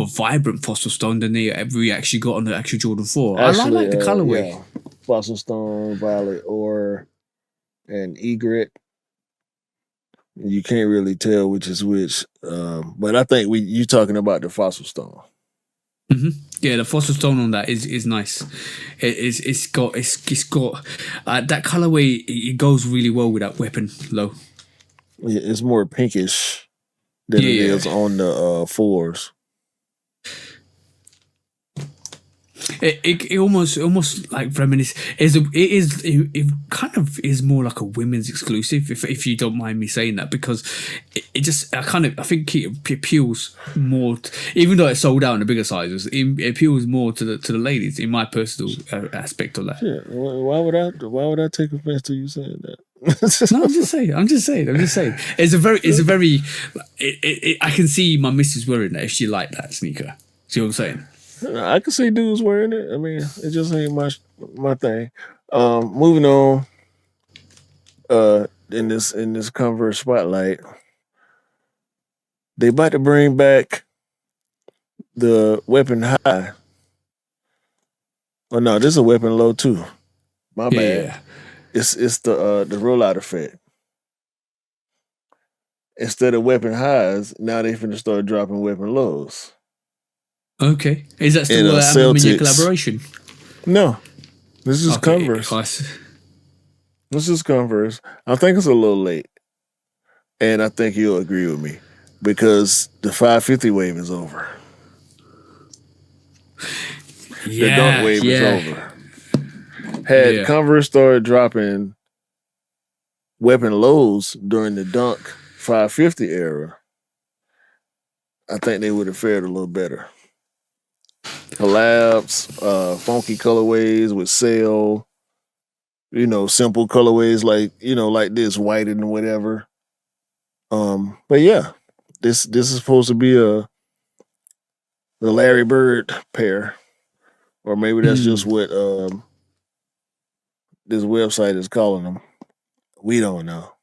vibrant Fossil Stone than we actually got on the actual Jordan 4. I like the colorway. Yeah. Fossil Stone, Violet Ore, and Egret. You can't really tell which is which, but I think you talking about the Fossil Stone. Yeah, the Fossil Stone on that is nice. It's got that colorway. It goes really well with that Weapon Low. Yeah, it's more pinkish than it is on the 4s. It almost like reminisce. It kind of is more like a women's exclusive, if you don't mind me saying that, because it just I think it appeals more, even though it's sold out in the bigger sizes. It appeals more to the ladies, in my personal aspect of that. Yeah, why would I take offense to you saying that? No, I'm just saying. It's a very. I can see my missus wearing that if she liked that sneaker. See what I'm saying? I can see dudes wearing it. I mean, it just ain't my thing. Moving on. In this Converse spotlight, they about to bring back the Weapon High. Oh no, this is a Weapon Low too. My bad. It's the rollout effect. Instead of Weapon Highs, now they finna start dropping Weapon Lows. Okay, is that still a Celtics collaboration? No, this is Converse. This is Converse. I think it's a little late, and I think you'll agree with me because the 550 wave is over. The dunk wave is over. Had Converse started dropping Weapon Lows during the dunk 550 era, I think they would have fared a little better. Collabs, funky colorways with sail, simple colorways like this, white and whatever. But yeah, this is supposed to be the Larry Bird pair, or maybe that's just what this website is calling them. We don't know.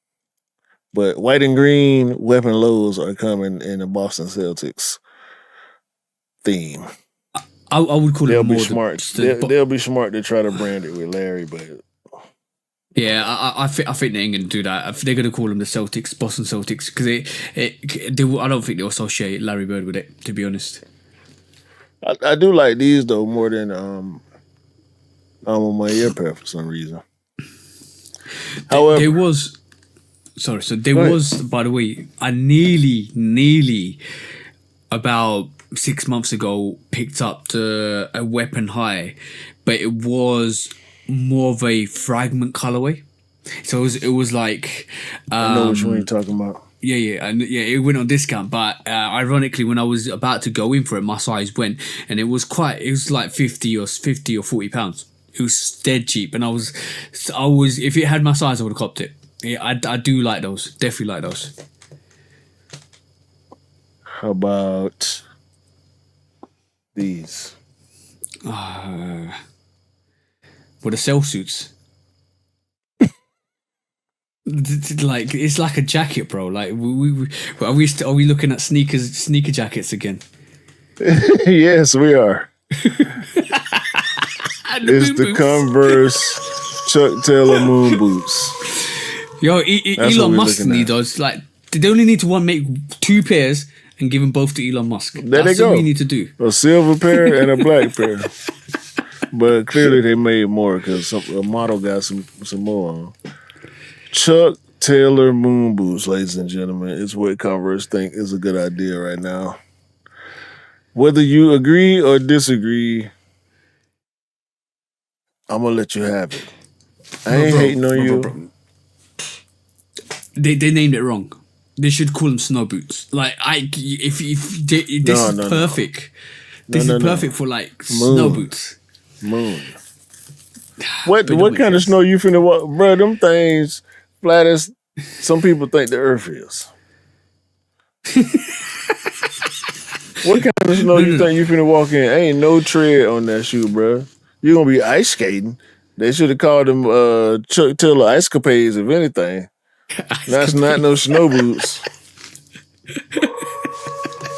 But white and green Weapon Lows are coming in the Boston Celtics theme. I would call they'll it be smart. They'll be smart to try to brand it with Larry, but yeah, I think they ain't gonna do that. They're gonna call them the Celtics, Boston Celtics, because I don't think they'll associate Larry Bird with it. To be honest, I do like these though more than I'm on my ear pair for some reason. However, there was. Sorry, so there was, by the way, I nearly about 6 months ago picked up a Weapon High, but it was more of a Fragment colorway. So it was like I know which one you're talking about. Yeah, it went on discount, but ironically, when I was about to go in for it, my size went, and it was like 50 or £40. It was dead cheap, and I was if it had my size, I would have copped it. Yeah, I do like those. Definitely like those. How about these? With the cell suits. Like it's like a jacket, bro. Like are we looking at sneaker jackets again? Yes, we are. It's the Converse Chuck Taylor moon boots. Yo, Elon Musk needs those. Like they only need to make 2 pairs and give them both to Elon Musk. That's all we need to do. A silver pair and a black pair. But clearly they made more because a model got some more on. Chuck Taylor moon boots, ladies and gentlemen, is what Converse think is a good idea right now. Whether you agree or disagree, I'm gonna let you have it. I ain't hating on you. They named it wrong. They should call them snow boots. Like if this is perfect. This is perfect for like snow boots. Moon. What kind of snow you finna walk, bro? Them things flat as some people think the earth is. What kind of snow you think you finna walk in? Ain't no tread on that shoe, bro. You gonna be ice skating. They should have called them Chuck Taylor ice capades, if anything. That's not no snow boots.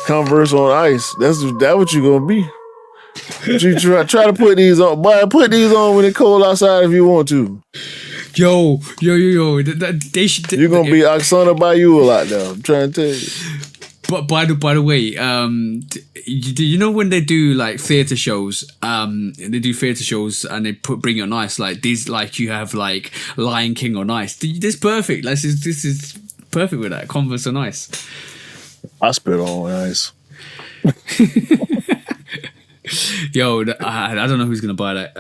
Converse on ice. That's what you gonna be. You try to put these on, boy. Put these on when it's cold outside if you want to. Yo. They should. You're gonna be Oksana Bayou a lot now. I'm trying to tell you. But by the way, you know when they do like theater shows, and they bring it on ice like these, like you have like Lion King on ice. This is perfect. This is perfect with that Converse on ice. I spit on ice. Yo, I don't know who's gonna buy that.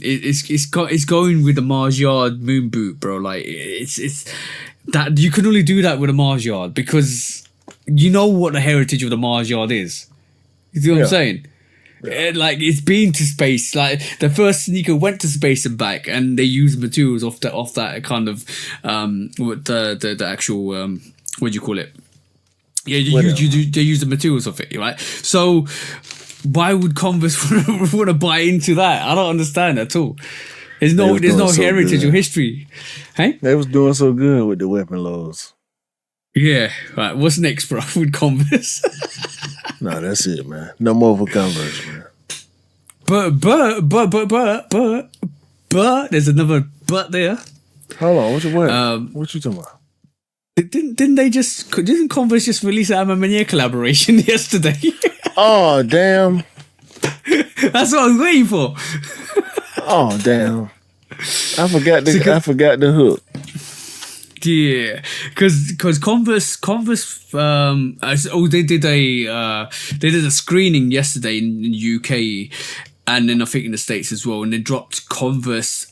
It's going with the Mars Yard moon boot, bro. Like it's that you can only do that with a Mars Yard because you know what the heritage of the Mars Yard is. You see what I'm saying? Yeah. Like it's been to space. Like the first sneaker went to space and back, and they used materials off that kind of with the actual what do you call it? Yeah, they use the materials of it, right? So why would Converse want to buy into that? I don't understand at all. There's no heritage or history. Hey, they was doing so good with the weapon loads. Yeah, right. What's next, bro? With Converse? No, that's it, man. No more for Converse, man. But there's another but there. Hold on, what you talking about? Didn't Converse just release an Amamania collaboration yesterday? Oh damn! That's what I was waiting for. Oh damn! I forgot the hook. Yeah, because Converse they did a screening yesterday in the UK, and then I think in the States as well, and they dropped Converse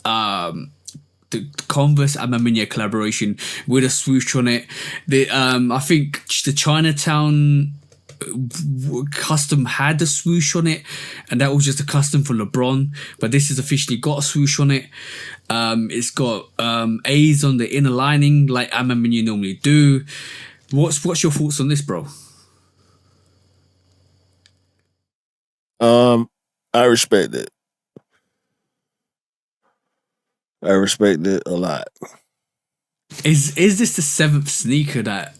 the Converse Amaminia collaboration with a swoosh on it. I think the Chinatown custom had a swoosh on it, and that was just a custom for LeBron, but this has officially got a swoosh on it. It's got A's on the inner lining like Amaminia normally do. What's your thoughts on this, bro? I respect it. I respect it a lot. Is this the 7th sneaker that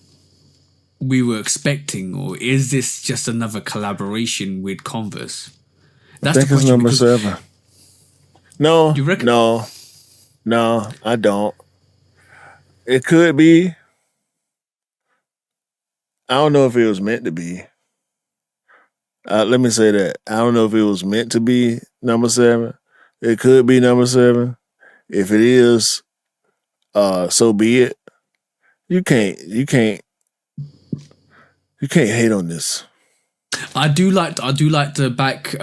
we were expecting, or is this just another collaboration with Converse? That's I think it's number 7. No, you reckon? No, I don't. It could be. I don't know if it was meant to be. Let me say that. I don't know if it was meant to be number 7. It could be number 7. If it is, so be it. You can't hate on this. I do like the back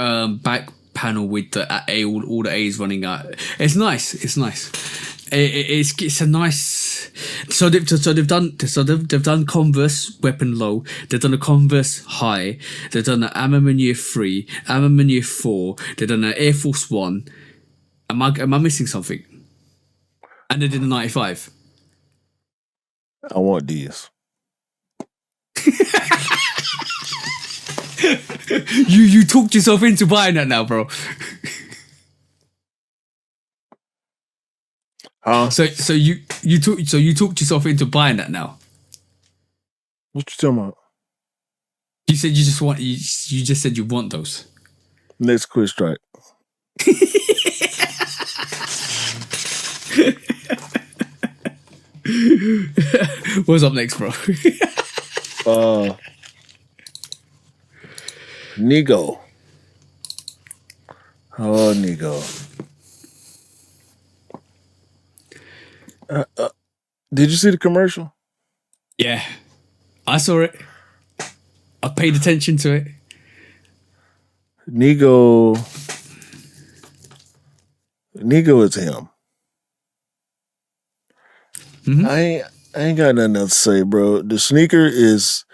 panel with the all the A's running out. It's nice. It's a nice. So they've done Converse Weapon Low. They've done a Converse High. They've done an Amaminia 3, Amaminia 4. They've done an Air Force 1. Am I missing something? And they did a 95. I want these. You talked yourself into buying that now, bro. Huh? So you talked yourself into buying that now. What you talking about? You said you just want. You just said you want those. Next quiz strike. What's up next, bro? Nigo. Oh, Nigo. Did you see the commercial? Yeah, I saw it. I paid attention to it. Nigo is him. I ain't got nothing else to say, bro. The sneaker is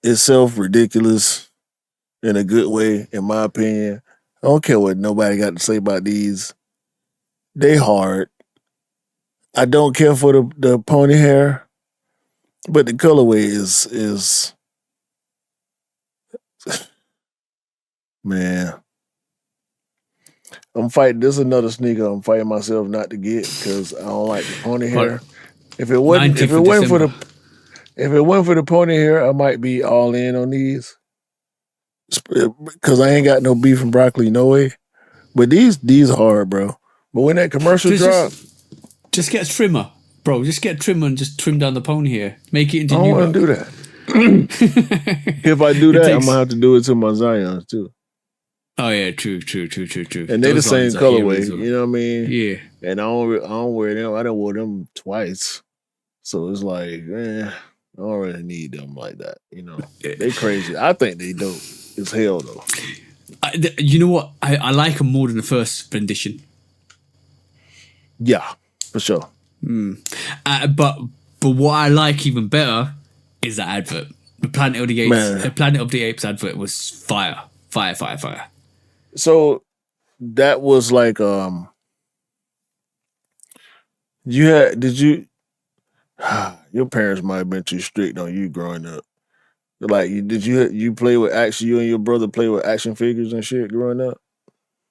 itself ridiculous in a good way, in my opinion. I don't care what nobody got to say about these. They hard. I don't care for the pony hair, but the colorway is man. I'm fighting. This is another sneaker I'm fighting myself not to get because I don't like the pony hair. If it wasn't for the pony hair, I might be all in on these. Because I ain't got no beef and broccoli, no way. But these hard, bro. But when that commercial drop, just get a trimmer, bro. Just get a trimmer and just trim down the pony hair. Make it into. I don't want to do that. If I do that, I'm gonna have to do it to my Zions too. Oh yeah, true. And they the same colorway, you know what I mean? Yeah. And I don't wear them. I done wore them twice, so it's like, I don't really need them like that. You know, they crazy. I think they dope as hell though. You know what? I like them more than the first rendition. Yeah, for sure. But what I like even better is that advert. The Planet of the Apes advert was fire. So that was like your parents might have been too strict on you growing up. Like did you play with action? You and your brother play with action figures and shit growing up?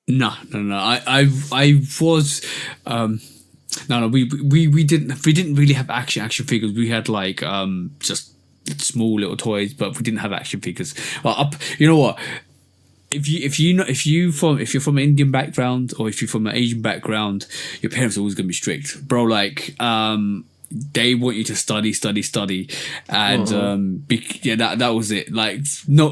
No. I was no. We didn't really have action figures. We had like just small little toys, but we didn't have action figures. You know what? If you're from an Indian background or if you're from an Asian background, your parents are always gonna be strict, bro. Like they want you to study, and that was it. Like no.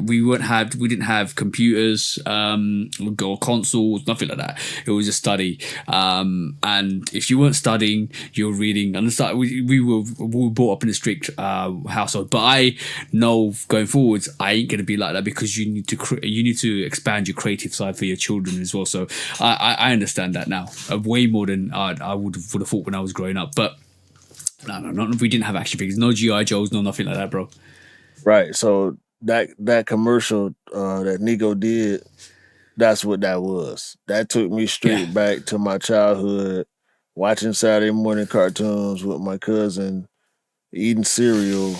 We didn't have computers or consoles, nothing like that. It was just study. And if you weren't studying, you were reading. And we were brought up in a strict household. But I know going forwards, I ain't gonna be like that because you need to expand your creative side for your children as well. So I understand that now way more than I would have thought when I was growing up. But no, we didn't have action figures, no GI Joes, no nothing like that, bro. Right. So that commercial that Nigo did, that's what that was. That took me straight back to my childhood, watching Saturday morning cartoons with my cousin, eating cereal,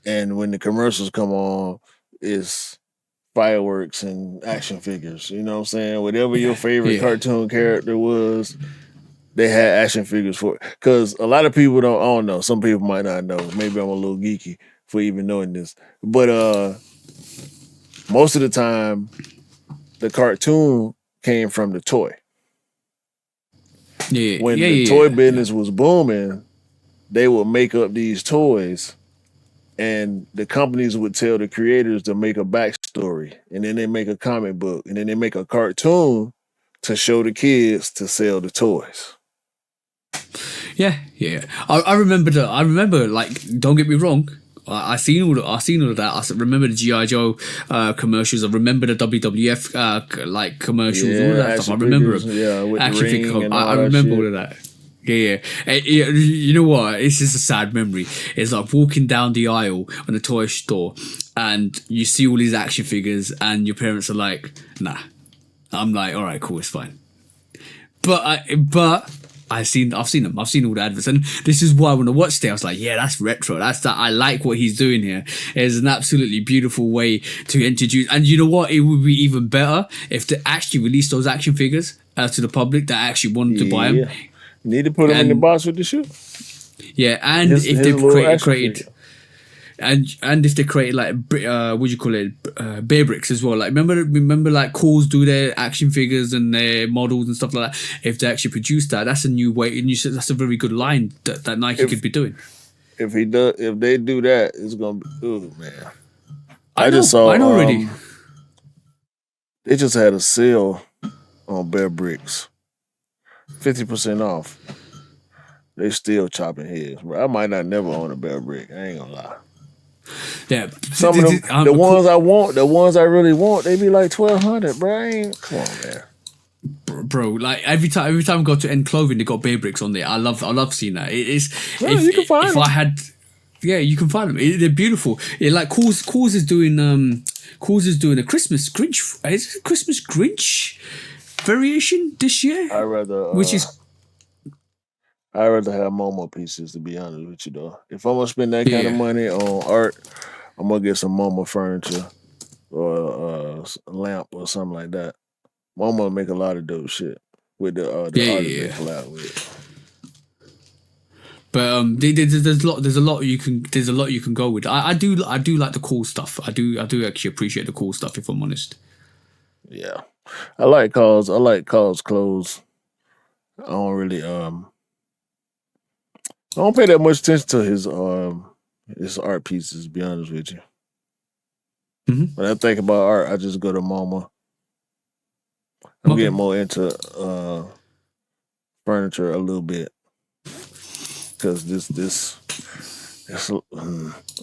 and when the commercials come on, it's fireworks and action figures. You know what I'm saying? Whatever your favorite cartoon character was, they had action figures for it. Because a lot of people I don't know. Some people might not know. Maybe I'm a little geeky for even knowing this. But most of the time, the cartoon came from the toy. When the toy business was booming, they would make up these toys, and the companies would tell the creators to make a backstory, and then they make a comic book, and then they make a cartoon to show the kids to sell the toys. Yeah. I remember. Like, don't get me wrong. I seen all of that. I remember the GI Joe commercials. I remember the WWF like commercials. All of that stuff. I remember them. Yeah, with action the ring figure. and I all remember that all of that. Yeah. You know what? It's just a sad memory. It's like walking down the aisle in a toy store, and you see all these action figures, and your parents are like, "Nah." I'm like, "All right, cool, it's fine." But I've seen them. I've seen all the adverts, and this is why when I watched it, I was like, "Yeah, that's retro. That's that. I like what he's doing here. It's an absolutely beautiful way to introduce." And you know what? It would be even better if they actually released those action figures to the public that actually wanted to buy them. You need to put them in the box with the shoe. Yeah, and if they created. And if they create like what do you call it, bear bricks as well. Like remember like Calls do their action figures and their models and stuff like that. If they actually produce that, that's a new way, and that's a very good line that Nike could be doing. If they do that, it's gonna be man. I know already. They just had a sale on bear bricks, 50% off. They still chopping heads, bro. I might not never own a bear brick. I ain't gonna lie. Yeah, some of them, the ones I really want, they be like $1,200, bro. Come on, man. bro. Like every time I go to End Clothing, they got beer bricks on there. I love seeing that. It's Yeah, you can find if them. I had, yeah, you can find them. They're beautiful. Yeah, like Cause is doing a Christmas Grinch. Is it a Christmas Grinch variation this year? I rather Which is I rather have Momo pieces, to be honest with you, though. If I'm gonna spend that kind of Yeah. money on art, I'm gonna get some Momo furniture or a lamp or something like that. Momo make a lot of dope shit with the artist they collab with. But there's a lot you can go with. I do like the cool stuff. I do actually appreciate the cool stuff, if I'm honest. Yeah, I like Carl's clothes. I don't really I don't pay that much attention to his art pieces, to be honest with you. Mhm. When I think about art, I just go to MoMA. I'm getting more into furniture a little bit, because this I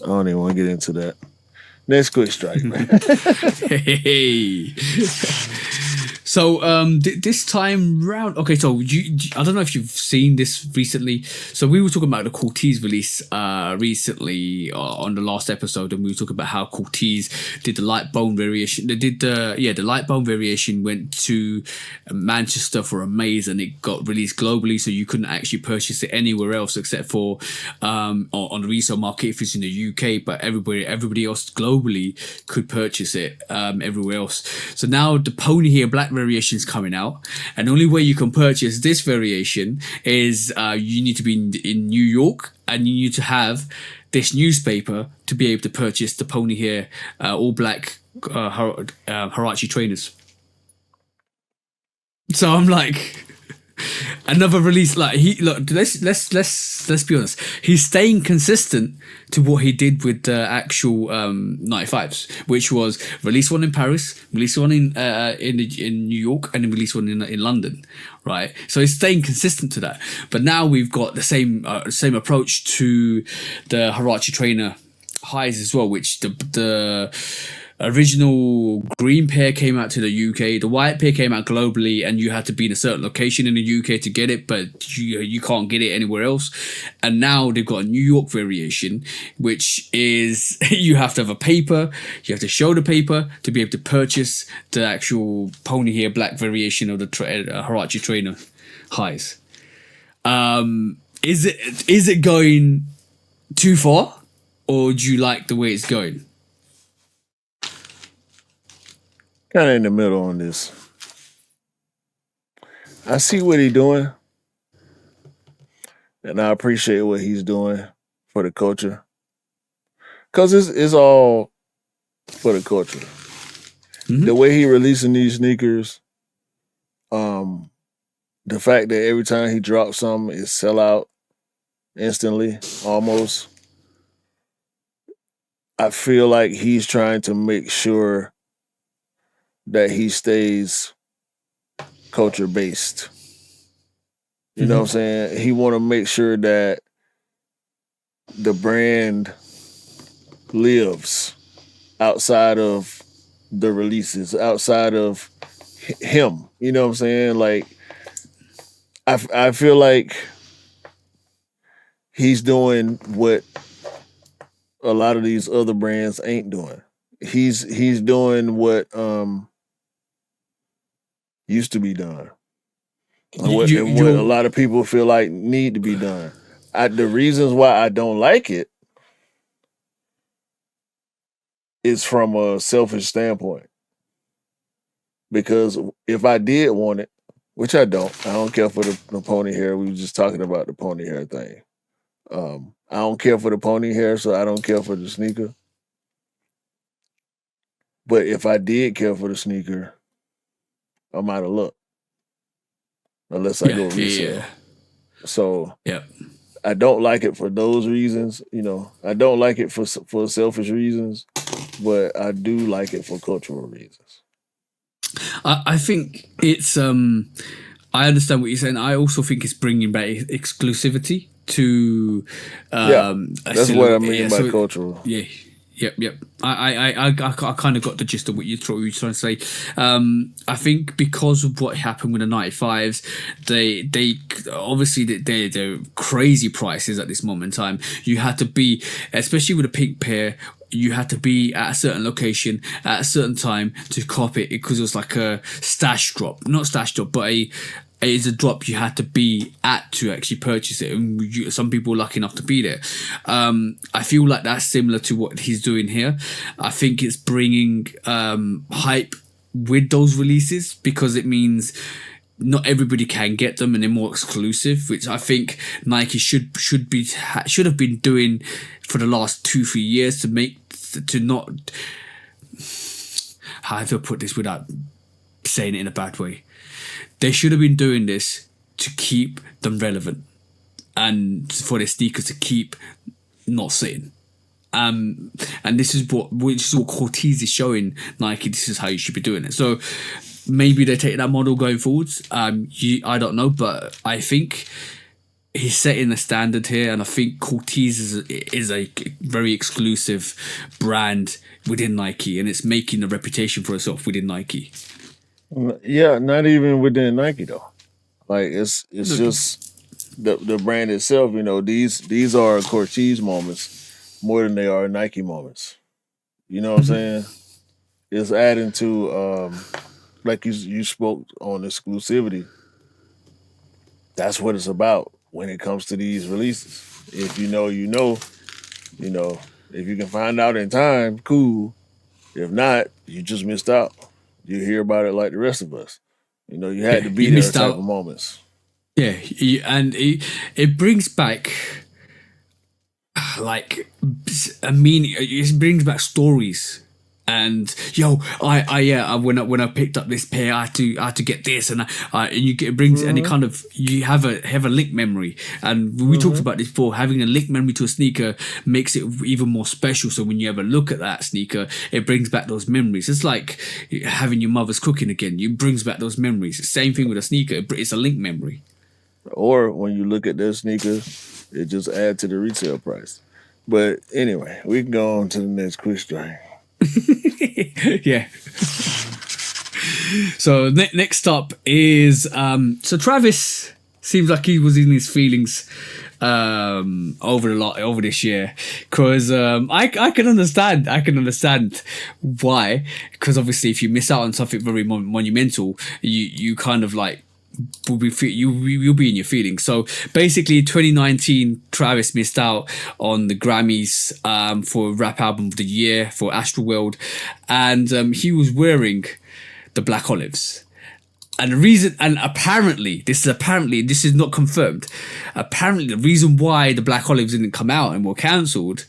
don't even want to get into that. Next quick strike, man. Hey. So this time round, okay. So I don't know if you've seen this recently. So we were talking about the Corteiz release recently on the last episode, and we were talking about how Corteiz did the light bone variation. They did the light bone variation went to Manchester for a maze, and it got released globally, so you couldn't actually purchase it anywhere else except for on the resale market if it's in the UK. But everybody else globally could purchase it everywhere else. So now the pony hair black variation is coming out, and the only way you can purchase this variation is you need to be in New York, and you need to have this newspaper to be able to purchase the pony hair all black Huarache trainers. So I'm like, another release. Like let's be honest. He's staying consistent to what he did with the actual 95s, which was release one in Paris, release one in New York, and then release one in London, right? So he's staying consistent to that. But now we've got the same approach to the Huarache trainer highs as well, which the original green pair came out to the UK, the white pair came out globally, and you had to be in a certain location in the UK to get it, but you can't get it anywhere else. And now they've got a New York variation, which is you have to have a paper, you have to show the paper to be able to purchase the actual pony hair black variation of the Huarache trainer highs. Is it going too far, or do you like the way it's going? Kind of in the middle on this. I see what he's doing, and I appreciate what he's doing for the culture, because it's all for the culture. Mm-hmm. The way he releasing these sneakers, the fact that every time he drops something, it sell out instantly, almost. I feel like he's trying to make sure that he stays culture based. You know what I'm saying? He want to make sure that the brand lives outside of the releases, outside of him. You know what I'm saying? Like, I feel like he's doing what a lot of these other brands ain't doing. He's doing what used to be done. And what a lot of people feel like need to be done. The reasons why I don't like it is from a selfish standpoint. Because if I did want it, which I don't care for the pony hair. We were just talking about the pony hair thing. I don't care for the pony hair, so I don't care for the sneaker. But if I did care for the sneaker, I'm out of luck. Unless I go resale. Yeah. So I don't like it for those reasons. You know, I don't like it for selfish reasons, but I do like it for cultural reasons. I think it's I understand what you're saying. I also think it's bringing back exclusivity to that's what I mean by cultural. Yep. I kind of got the gist of what you're trying to say. I think because of what happened with the 95s, they obviously they're crazy prices at this moment in time. You had to be, especially with a pink pair, you had to be at a certain location at a certain time to cop it, because it was like a stash drop, not stash drop, but it is a drop you had to be at to actually purchase it, and some people were lucky enough to be there. I feel like that's similar to what he's doing here. I think it's bringing hype with those releases, because it means not everybody can get them and they're more exclusive, which I think Nike should have been doing for the last 2-3 years to not, how do I put this without saying it in a bad way? They should have been doing this to keep them relevant and for their sneakers to keep not sitting. And this is what Corteiz is showing Nike. This is how you should be doing it. So maybe they take that model going forwards. I don't know, but I think he's setting a standard here, and I think Corteiz is a very exclusive brand within Nike, and it's making a reputation for itself within Nike. Yeah, not even within Nike though. Like it's just the brand itself. You know, these are Corteiz moments more than they are Nike moments. You know what I'm saying? It's adding to like you spoke on exclusivity. That's what it's about when it comes to these releases. If you know, you know. You know, if you can find out in time, cool. If not, you just missed out. You hear about it like the rest of us. You know, you had to be there type of moments. Yeah, and it brings back like a meaning. It brings back stories. And when I picked up this pair, I had to get this, and it brings and it kind of, you have a link memory, and we talked about this before. Having a link memory to a sneaker makes it even more special. So when you ever look at that sneaker, it brings back those memories. It's like having your mother's cooking again. It brings back those memories. Same thing with a sneaker. It's a link memory. Or when you look at their sneaker, it just adds to the retail price. But anyway, we can go on to the next quick strike. Yeah. So next up is so Travis seems like he was in his feelings over this year, because I can understand why, because obviously if you miss out on something very monumental, you kind of like you'll be in your feelings. So basically 2019 Travis missed out on the Grammys for Rap Album of the Year for Astroworld, and he was wearing the Black Olives. And the reason, and apparently this is not confirmed, apparently the reason why the Black Olives didn't come out and were cancelled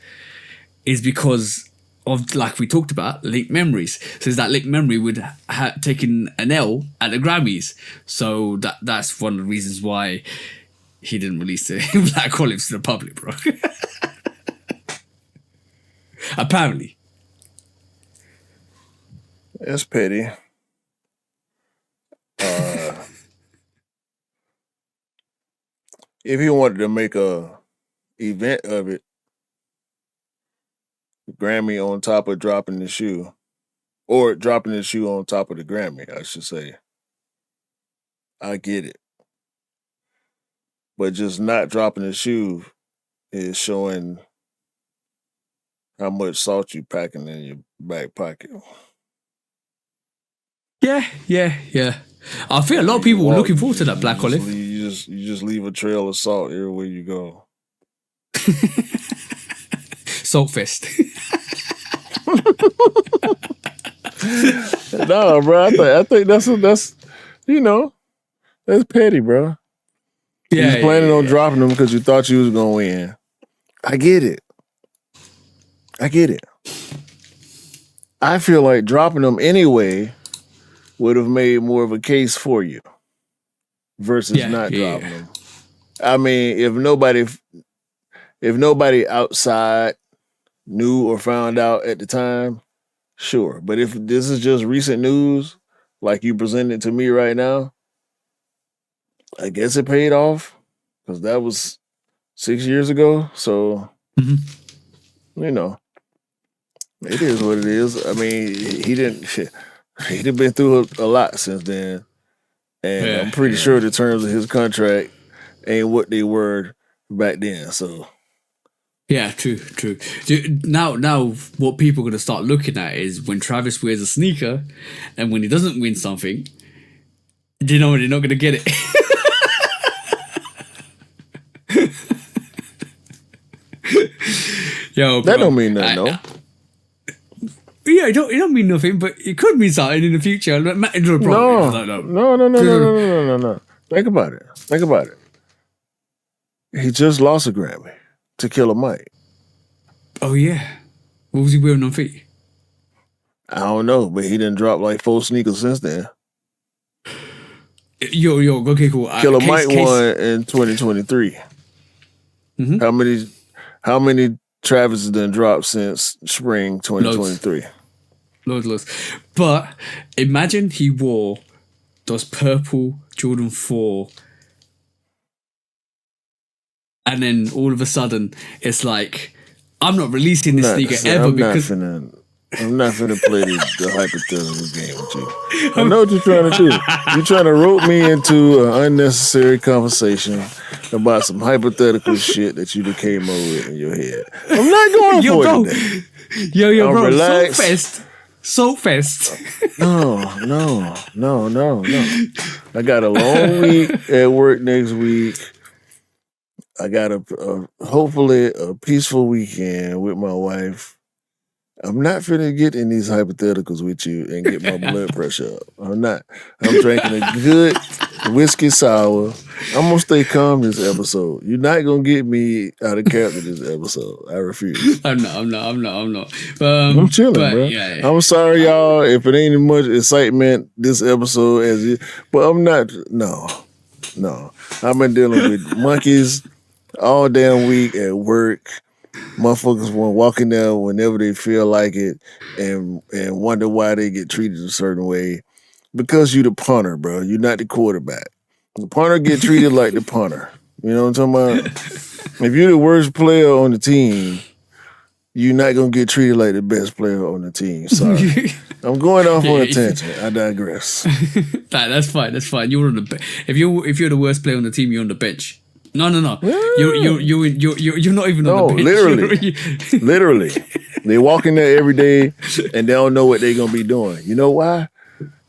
is because of, like we talked about, link memories. So that link memory would have taken an L at the Grammys. So that's one of the reasons why he didn't release the Black Olives to the public, bro. Apparently. That's petty. If he wanted to make a event of it, Grammy on top of dropping the shoe, or dropping the shoe on top of the Grammy, I should say, I get it. But just not dropping the shoe is showing how much salt you packing in your back pocket. Yeah. I think a lot of people were looking forward to that Black Olive. You just leave a trail of salt everywhere you go. Salt fest. No, bro. I think that's you know, that's petty, bro. Yeah, you was planning on dropping them because you thought you was gonna win. I get it. I feel like dropping them anyway would have made more of a case for you versus not dropping them. I mean, if nobody outside knew or found out at the time, sure. But if this is just recent news, like you presented to me right now, I guess it paid off, because that was 6 years ago. So, you know, It is what it is. I mean, he done been through a lot since then, and I'm pretty sure the terms of his contract ain't what they were back then. So Yeah, true. Now, what people are gonna start looking at is when Travis wears a sneaker, and when he doesn't win something, do you know they're not gonna get it? Yo, that bro, don't mean nothing, though. Yeah, it don't mean nothing, but it could mean something in the future. No. Think about it. He just lost a Grammy to Killer Mike. Oh yeah, what was he wearing on feet? I don't know, but he didn't drop like 4 sneakers since then. Yo, okay, cool. Killer Mike won in 2023. Mm-hmm. How many Travis done dropped since spring 2023? Loads. But imagine he wore those purple Jordan 4, and then all of a sudden it's like, I'm not releasing this sneaker ever because I'm not finna play the hypothetical game with you. I know what you're trying to do. You're trying to rope me into an unnecessary conversation about some hypothetical shit that you came up with in your head. I'm not going for it today. Yo, bro. Relax. Soap Fest. No. I got a long week at work next week. I got hopefully a peaceful weekend with my wife. I'm not finna get in these hypotheticals with you and get my blood pressure up. I'm not. I'm drinking a good whiskey sour. I'm gonna stay calm this episode. You're not gonna get me out of character this episode. I refuse. I'm not. I'm chilling, bro. Yeah. I'm sorry, y'all, if it ain't as much excitement this episode as it, but I'm not. No. I've been dealing with monkeys all damn week at work. Motherfuckers want walking there whenever they feel like it and wonder why they get treated a certain way. Because you the punter, bro. You're not the quarterback. The punter get treated like the punter. You know what I'm talking about? If you're the worst player on the team, you're not going to get treated like the best player on the team. Sorry. I'm going off on a tangent. I digress. That's fine. You're on the if you're the worst player on the team, you're on the bench. No. Yeah. You're not even on the bench. Literally. They walk in there every day and they don't know what they're gonna be doing. You know why?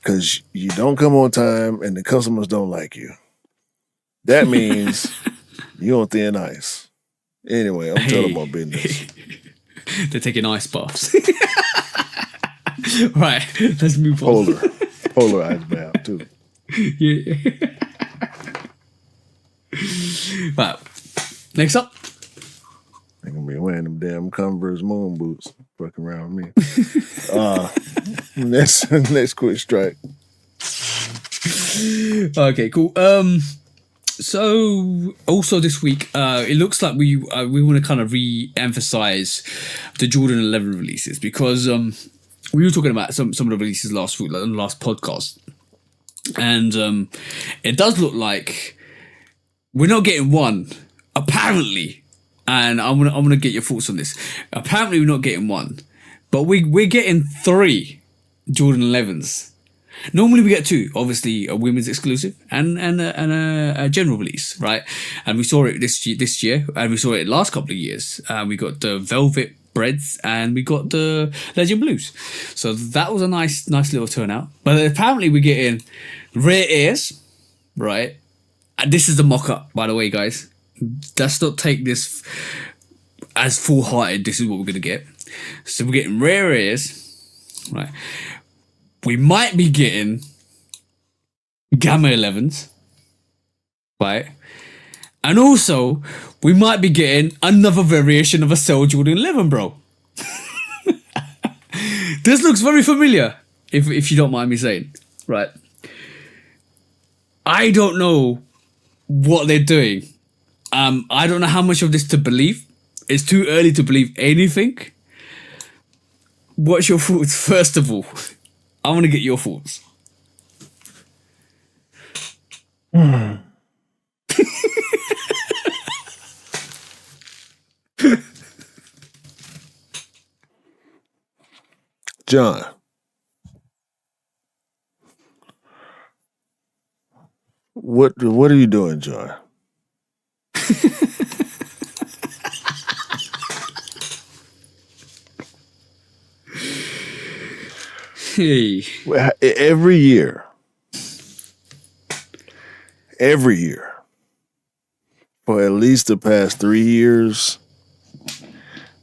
Because you don't come on time and the customers don't like you. That means you're on thin ice. Anyway, I'm telling my business. They're taking ice baths. Right, let's move on. Polar ice bath too. Yeah. Right. Next up. I'm gonna be wearing them damn Converse moon boots. Fucking around with me. Next quick strike. Okay, cool. So also this week, it looks like we want to kind of re-emphasize the Jordan 11 releases because we were talking about some of the releases last week, like on the last podcast, and it does look like we're not getting one, apparently, and I'm gonna get your thoughts on this. Apparently, we're not getting one, but we're getting 3 Jordan 11s. Normally, we get 2. Obviously, a women's exclusive and a general release, right? And we saw it this year, and we saw it last couple of years. We got the Velvet Breads and we got the Legend Blues. So that was a nice little turnout. But apparently, we're getting Rare Airs, right? And this is the mock-up, by the way, guys. Let's not take this as full-hearted. This is what we're going to get. So we're getting Rare Airs, right? We might be getting Gamma 11s, right? And also, we might be getting another variation of a Cell Jordan 11, bro. This looks very familiar, if you don't mind me saying, right? I don't know what they're doing. I don't know how much of this to believe. It's too early to believe anything. What's your thoughts, first of all? I want to get your thoughts. John. What are you doing, John? Hey. Every year, for at least the past 3 years,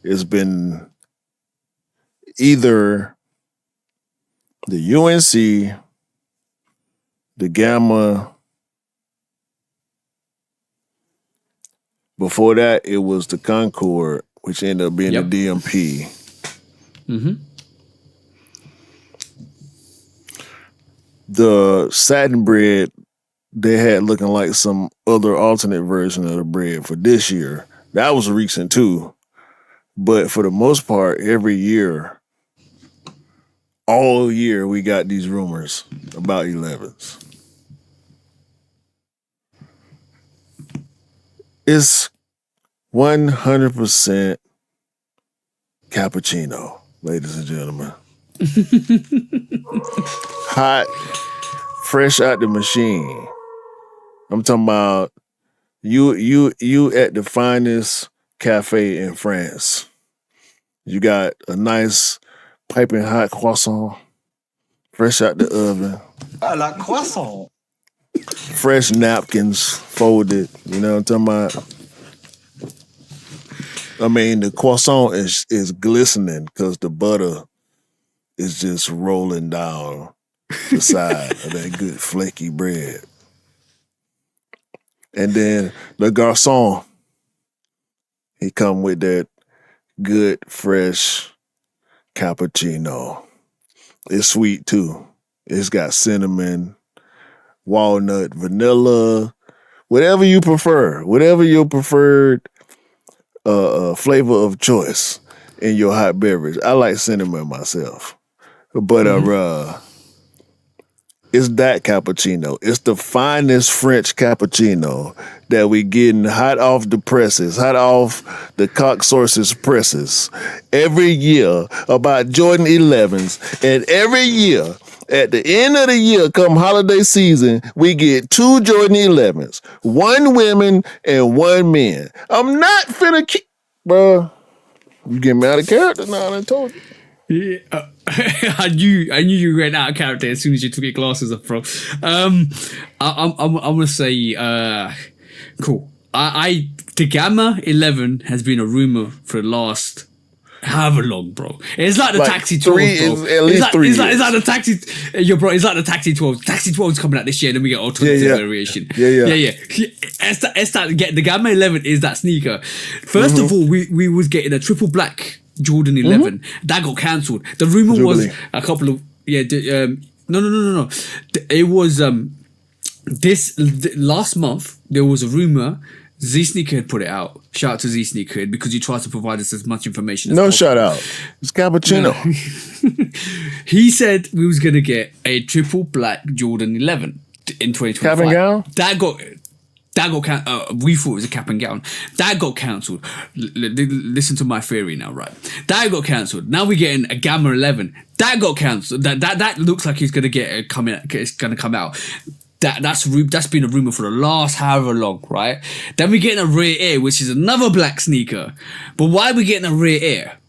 it's been either the UNC, the Gamma. Before that, it was the Concord, which ended up being the DMP. Mm-hmm. The satin bread, they had looking like some other alternate version of the bread for this year. That was recent too. But for the most part, every year, all year, we got these rumors about 11s. It's 100% cappuccino, ladies and gentlemen. Hot, fresh out the machine. I'm talking about you at the finest cafe in France. You got a nice piping hot croissant, fresh out the oven. Ah, la croissant. Fresh napkins folded. You know what I'm talking about? I mean, the croissant is glistening because the butter is just rolling down the side of that good flaky bread. And then the garçon, he come with that good, fresh cappuccino. It's sweet too. It's got cinnamon, walnut, vanilla, whatever you prefer, whatever your preferred flavor of choice in your hot beverage. I like cinnamon myself, but it's that cappuccino. It's the finest French cappuccino that we getting hot off the presses, hot off the cock sources presses every year about Jordan 11s. And every year, at the end of the year, come holiday season, we get 2 Jordan 11s, 1 women and 1 men. I'm not finna keep, bro. You get me out of character now, I told you. Yeah, I knew you went out of character as soon as you took your glasses off, bro. I'm gonna say, cool. The Gamma 11 has been a rumor for the last however long, bro. It's like the Taxi 12, bro. At least 3 years. It's like the Taxi, bro. It's like the Taxi 12. Taxi 12 is coming out this year, then we get alternative variation. Yeah. It's that the Gamma 11 is that sneaker. First of all, we was getting a triple black Jordan 11 that got cancelled. The rumor was a couple of no. It was last month there was a rumor. Z Sneaker had put it out. Shout out to Z Sneaker because he tried to provide us as much information as possible. Shout out. It's cappuccino. He said we was gonna get a triple black Jordan 11 in 2025. Cap and gown? That got we thought it was a cap and gown. That got cancelled. Listen to my theory now, right? That got cancelled. Now we're getting a Gamma 11. That got cancelled. That looks like he's gonna it's gonna come out. That's been a rumor for the last however long, right? Then we're getting a Rare Air, which is another black sneaker. But why are we getting a Rare Air?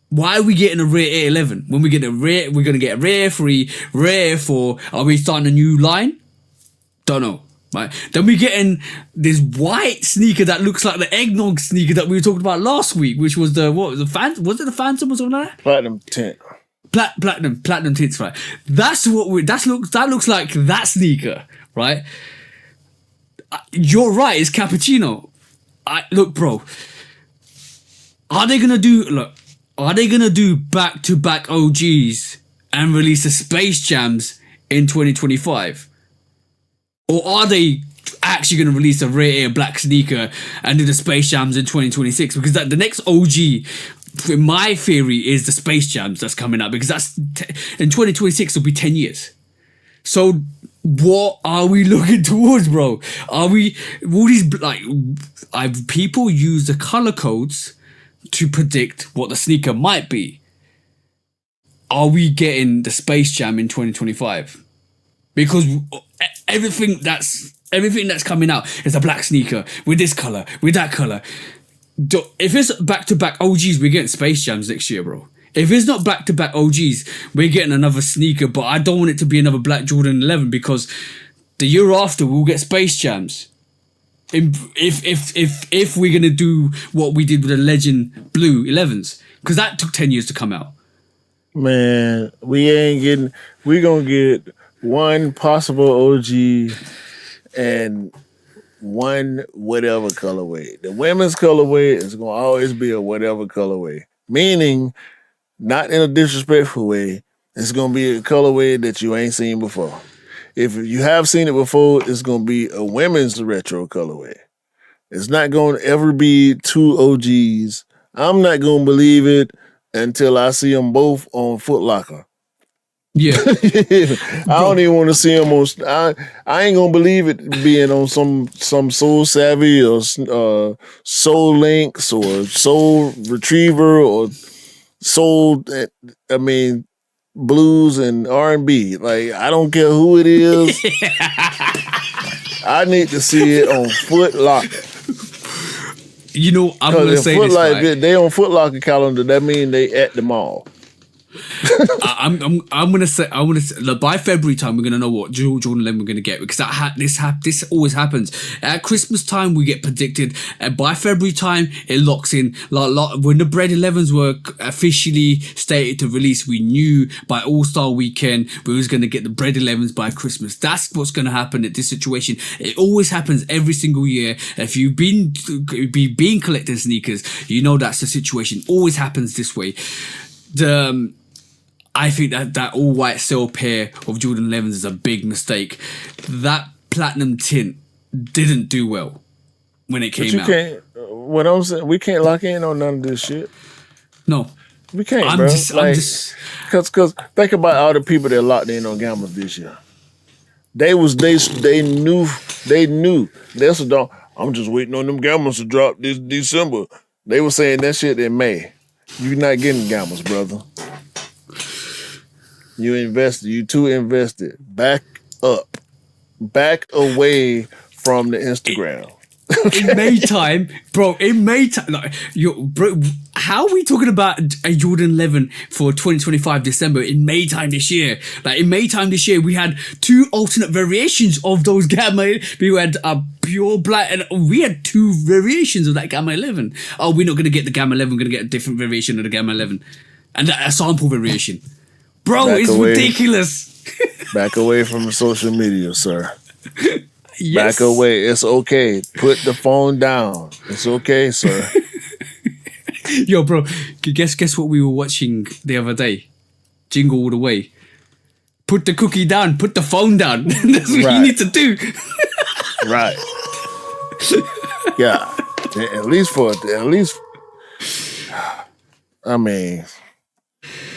Why are we getting a Rare Air 11? When we get we're gonna get a Rare Air 3, Rare Air 4. Are we starting a new line? Don't know. Right. Then we're getting this white sneaker that looks like the eggnog sneaker that we were talking about last week, which was was it the Phantom or something like that? Platinum tint. Platinum tints, right? That looks like that sneaker, right? You're right. It's cappuccino. Look, bro. Are they gonna do back-to-back OGs and release the Space Jams in 2025? Or are they actually going to release a Rare Air black sneaker and do the Space Jams in 2026? Because the next OG, in my theory, is the Space Jams that's coming out. Because in 2026 will be 10 years. So what are we looking towards, bro? Are we all these people use the color codes to predict what the sneaker might be? are we getting the Space Jam in 2025? Because everything that's coming out is a black sneaker with this color, with that color. If it's back-to-back OGs, we're getting Space Jams next year, bro. If it's not back-to-back OGs, we're getting another sneaker, but I don't want it to be another black Jordan 11 because the year after we'll get Space Jams. If we're gonna do what we did with the Legend Blue 11s, because that took 10 years to come out. Man, we gonna get one possible OG and one whatever colorway. The women's colorway is gonna always be a whatever colorway, meaning not in a disrespectful way. It's gonna be a colorway that you ain't seen before. If you have seen it before, it's gonna be a women's retro colorway. It's not gonna ever be two OGs. I'm not gonna believe it until I see them both on Foot Locker. Yeah. I don't even want to see them on. I ain't gonna believe it being on some Soul Savvy or Soul Links or Soul Retriever or Soul. I mean, blues and R&B. Like, I don't care who it is. I need to see it on Foot Locker. You know, I'm gonna say this. If they on Foot Locker calendar, that means they at the mall. I'm gonna say like, by February time we're gonna know what Jordan 11 we're gonna get, because this always happens at Christmas time. We get predicted, and by February time it locks in. Like when the Bread 11s were officially stated to release, we knew by All-Star weekend we was gonna get the Bread 11s by Christmas. That's what's gonna happen at this situation. It always happens every single year. If you've been collecting sneakers, you know that's the situation. Always happens this way. I think that all white cell pair of Jordan 11s is a big mistake. That platinum tint didn't do well when it came out. What I'm saying, we can't lock in on none of this shit. No, we can't, I'm bro. just Because think about all the people that locked in on Gammas this year. They knew. That's what I'm just waiting on them Gammas to drop this December. They were saying that shit in May. You're not getting Gammas, brother. You invested. You too invested. Back up. Back away from the Instagram. In May time, bro. In May time, like, bro. How are we talking about a Jordan 11 for 2025 December in May time this year? Like in May time this year, we had two alternate variations of those Gamma. We had a pure black, and we had two variations of that Gamma 11. Oh, we're not gonna get the Gamma 11. We're gonna get a different variation of the Gamma 11, and a sample variation. Bro, it's ridiculous. Back away from the social media, sir. Yes. Back away. It's okay. Put the phone down. It's okay, sir. Yo, bro, guess what we were watching the other day? Jingle All the Way. Put the cookie down. Put the phone down. That's what you need to do. Right. Yeah. At least. I mean,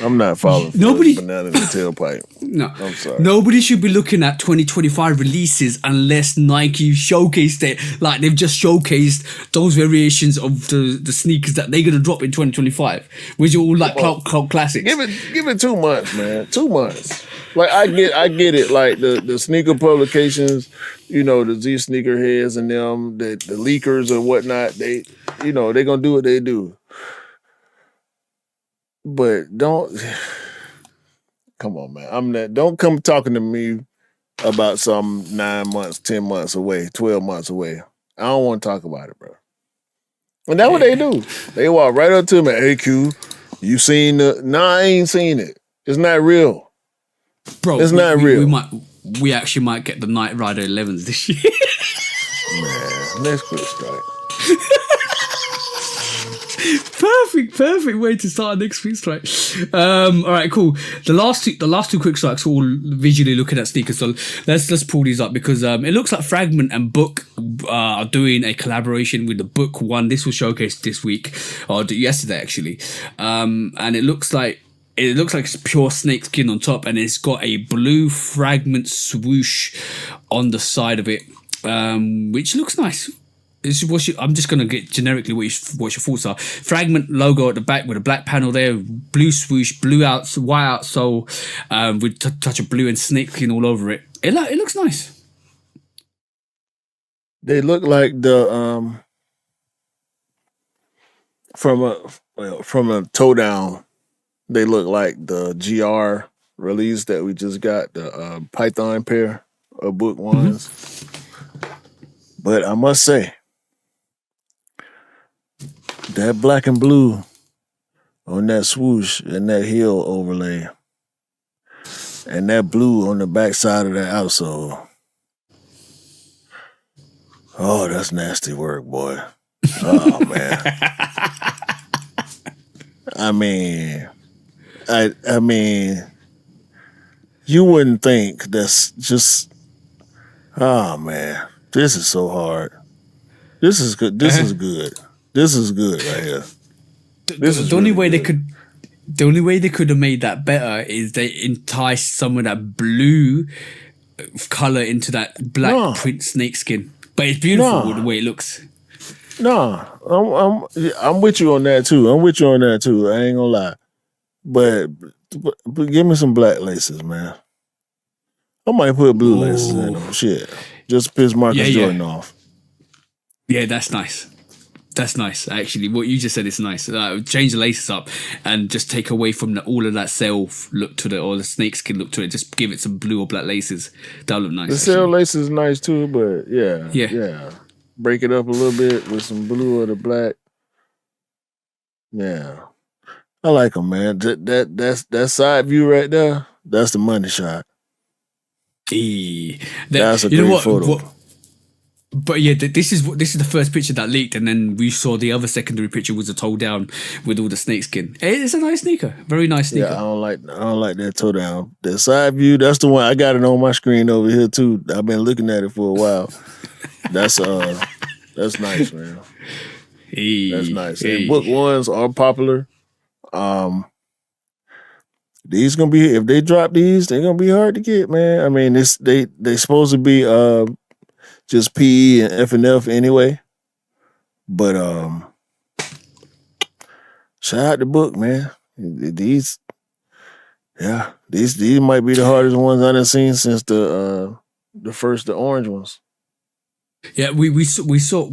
I'm not falling for banana in the tailpipe. No, I'm sorry. Nobody should be looking at 2025 releases unless Nike showcased it. Like they've just showcased those variations of the sneakers that they're gonna drop in 2025, which are all like cloud classics. Give it 2 months, man. 2 months. Like I get it. Like the sneaker publications, you know, the Z sneaker heads and them, the leakers and whatnot. They gonna do what they do. But don't come on, man. Don't come talking to me about some 9 months, 10 months away, 12 months away. I don't want to talk about it, bro. And that's what they do. They walk right up to me. Hey, Q, you seen the? No, I ain't seen it. It's not real, bro. It's not real. We actually might get the Knight Rider 11s this year. Man, let's quit strike. Perfect way to start next week's strike. All right, cool. The last two quick strikes are all visually looking at sneakers. So let's pull these up because it looks like Fragment and Book are doing a collaboration with the Book One. This was showcased this week or yesterday actually, and it looks like it's pure snakeskin on top, and it's got a blue Fragment swoosh on the side of it, which looks nice. I'm just gonna get generically what your thoughts are. Fragment logo at the back with a black panel there, blue swoosh, blue outs, white outsole, with touch of blue and snakeskin all over it. It looks nice. They look like the from a toe down. They look like the GR release that we just got, the Python pair of book ones. But I must say, that black and blue on that swoosh and that heel overlay, and that blue on the back side of that outsole. Oh, that's nasty work, boy. Oh man. I mean, you wouldn't think that's just. Oh man, this is so hard. This is good. This is good. This is good right here. The only way they could have made that better is they enticed some of that blue color into that black print snakeskin. But it's beautiful the way it looks. I'm with you on that too. I ain't gonna lie. But give me some black laces, man. I might put blue laces in them. Shit. Just piss Marcus Jordan off. Yeah, that's nice. That's nice. Actually, what you just said is nice. Change the laces up and just take away from all of that self look to it, or the snakeskin look to it. Just give it some blue or black laces. That'll look nice. The sail laces is nice too, but yeah. Break it up a little bit with some blue or the black. Yeah, I like them, man. That side view right there. That's the money shot. That's a great photo. But yeah, this is the first picture that leaked, and then we saw the other secondary picture was a toe down with all the snakeskin. It's a nice sneaker, very nice sneaker. Yeah, I don't like that toe down. The side view, that's the one. I got it on my screen over here too. I've been looking at it for a while. That's nice, man. That's nice. And book ones are popular. These gonna be, if they drop these, they're gonna be hard to get, man. I mean, they supposed to be just PE and F&F anyway. But shout out the book, man. These might be the hardest ones I've seen since the orange ones. Yeah, we saw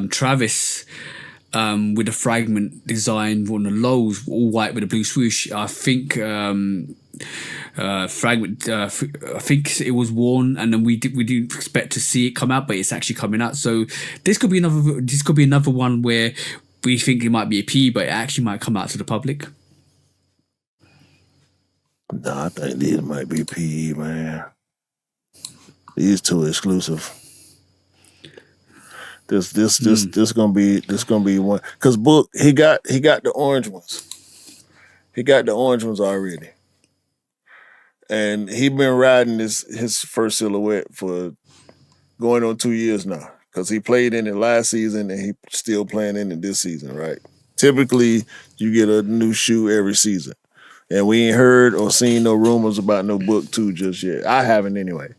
Travis with a Fragment design on the lows, all white with a blue swoosh. I think Fragment. I think it was worn, and then we didn't expect to see it come out, but it's actually coming out. So this could be another one where we think it might be a P, but it actually might come out to the public. No, I think these might be PE, man. These two exclusive. This gonna be one, cause book he got the orange ones. He got the orange ones already, and he been riding his first silhouette for going on 2 years now. Cause he played in it last season and he still playing in it this season, right? Typically, you get a new shoe every season, and we ain't heard or seen no rumors about no book 2 just yet. I haven't anyway.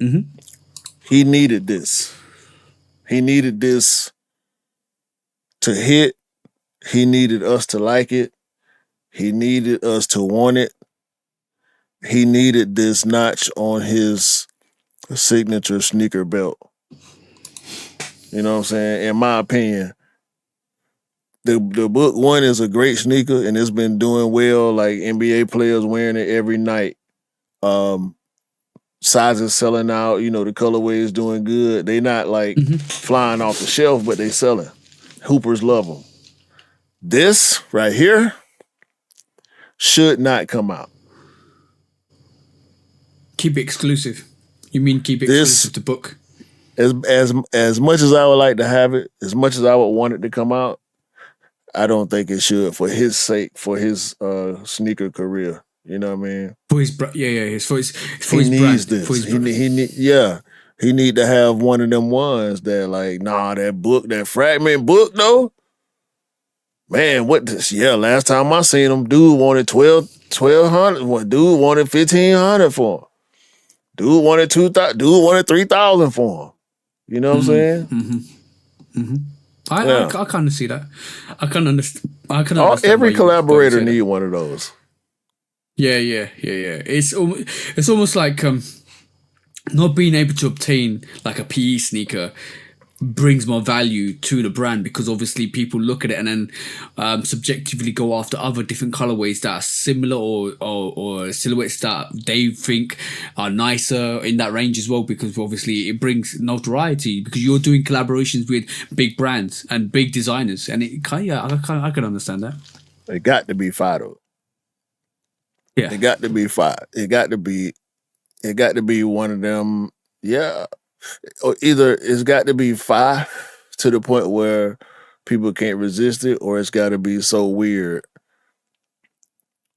Mm-hmm. He needed this. He needed this to hit. He needed us to like it. He needed us to want it. He needed this notch on his signature sneaker belt. You know what I'm saying? In my opinion, the book 1 is a great sneaker and it's been doing well. Like NBA players wearing it every night. Sizes selling out, the colorway is doing good. They not like flying off the shelf, but they selling. Hoopers love them. This right here should not come out. Keep it exclusive. You mean keep it exclusive to book? As much as I would like to have it, as much as I would want it to come out, I don't think it should, for his sake, for his sneaker career. You know what I mean? For his for his he needs brand. this. For his He need to have one of them ones that like, that Fragment book though. Man, what this? Yeah, last time I seen him, dude wanted 1,200. Dude wanted 1,500 for him. Dude wanted 2,000. Dude wanted 3,000 for him. You know what I'm saying? I kind of see that. I can understand. Every why you collaborator say that. need one of those. Yeah. It's almost like not being able to obtain like a PE sneaker brings more value to the brand, because obviously people look at it and then subjectively go after other different colorways that are similar or silhouettes that they think are nicer in that range as well, because obviously it brings notoriety because you're doing collaborations with big brands and big designers, and it I can understand that. It got to be Fido. Yeah, It got to be five. It got to be one of them. Yeah. Or either it's got to be 5 to the point where people can't resist it, or it's got to be so weird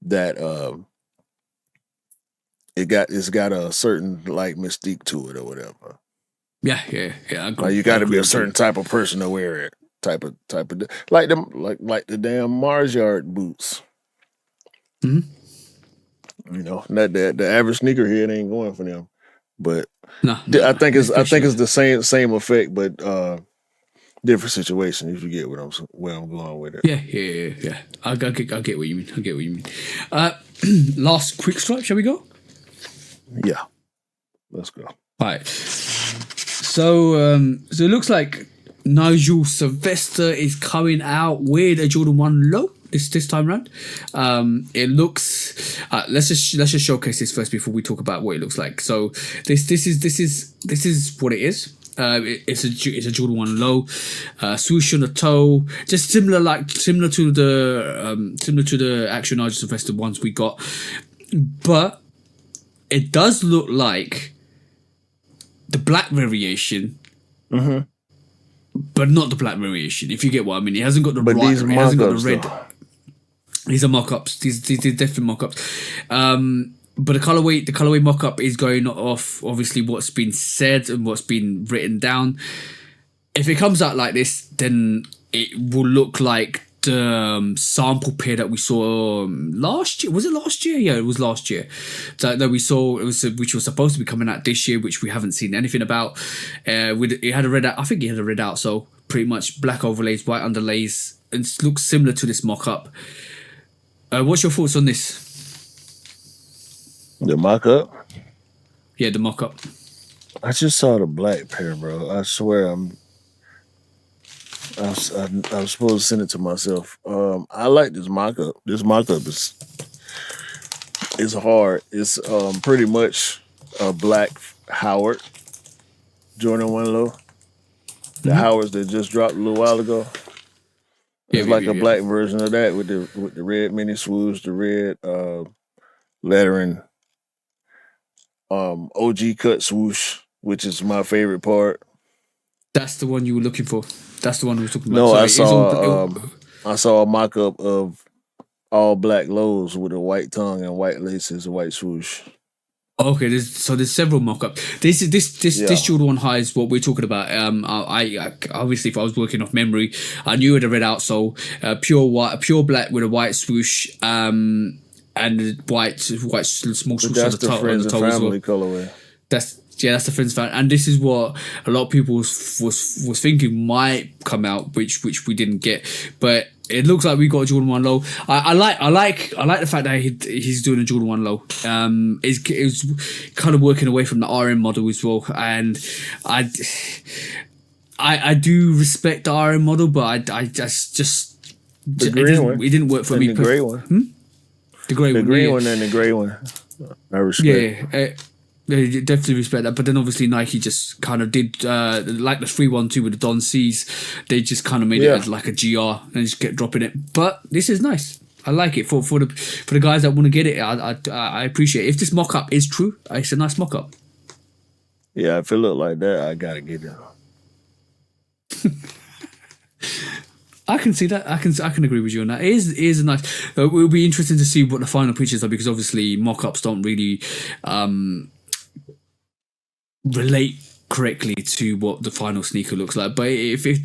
that it's got a certain like mystique to it or whatever. yeah. I agree. Like you got to be a certain type of person to wear it. Type of like them like the damn Mars Yard boots. Mm-hmm. You know, not that the average sneakerhead ain't going for them, but No, I think it's the same effect, but different situation. If you get where I'm going with it. Yeah. I get what you mean. Last quick stripe. Shall we go? Yeah, let's go. All right. So it looks like Nigel Sylvester is coming out with a Jordan 1 Low this time round. It looks. Let's just showcase this first before we talk about what it looks like. So this is what it is. It's a Jordan 1 Low, swoosh on the toe, just similar to the actual Nigel Sylvester ones we got, but it does look like the black variation, but not the black variation. If you get what I mean, it hasn't got the but it hasn't got the red. Though. These are mock-ups. These definitely mock-ups. But the colorway mock-up is going off obviously what's been said and what's been written down. If it comes out like this, then it will look like the sample pair that we saw last year. Was it last year? Yeah, it was last year. That we saw, which was supposed to be coming out this year, which we haven't seen anything about. It had a red out. I think it had a red out. So pretty much black overlays, white underlays, and it looks similar to this mock-up. What's your thoughts on this? The mock-up? Yeah, the mock-up. I just saw the black pair, bro. I swear I'm supposed to send it to myself. I like this mock-up. This mock-up is hard. It's pretty much a black Howard Jordan 1 Low. The Howards that just dropped a little while ago. It's like a black version of that with the red mini swoosh, the red lettering, OG cut swoosh, which is my favorite part. That's the one you were looking for. That's the one we were talking about. No, I saw a mock-up of all black lows with a white tongue and white laces, a white swoosh. Okay, there's several mock-ups. This Jordan 1 High is what we're talking about. I obviously, if I was working off memory, I knew it had a red outsole, pure black with a white swoosh, and white small swoosh on the toe. Friends and family as well. colorway. That's the friends fan, and this is what a lot of people was thinking might come out, which we didn't get, but it looks like we got a Jordan 1 Low. I like the fact that he's doing a Jordan 1 Low. It's kind of working away from the RM model as well, and I do respect the RM model, but I just it didn't work for me. The grey one, the grey one, and the grey one. I respect. Yeah. They definitely respect that, but then obviously Nike just kind of did like the 312 with the Don C's. They just kind of made it as like a GR and just kept dropping it. But this is nice. I like it for the guys that want to get it. I appreciate it. If this mock up is true, it's a nice mock up. Yeah, if it look like that, I gotta get it. I can see that. I can agree with you on that. It is a nice. It will be interesting to see what the final pictures are, because obviously mock ups don't really relate correctly to what the final sneaker looks like. But if it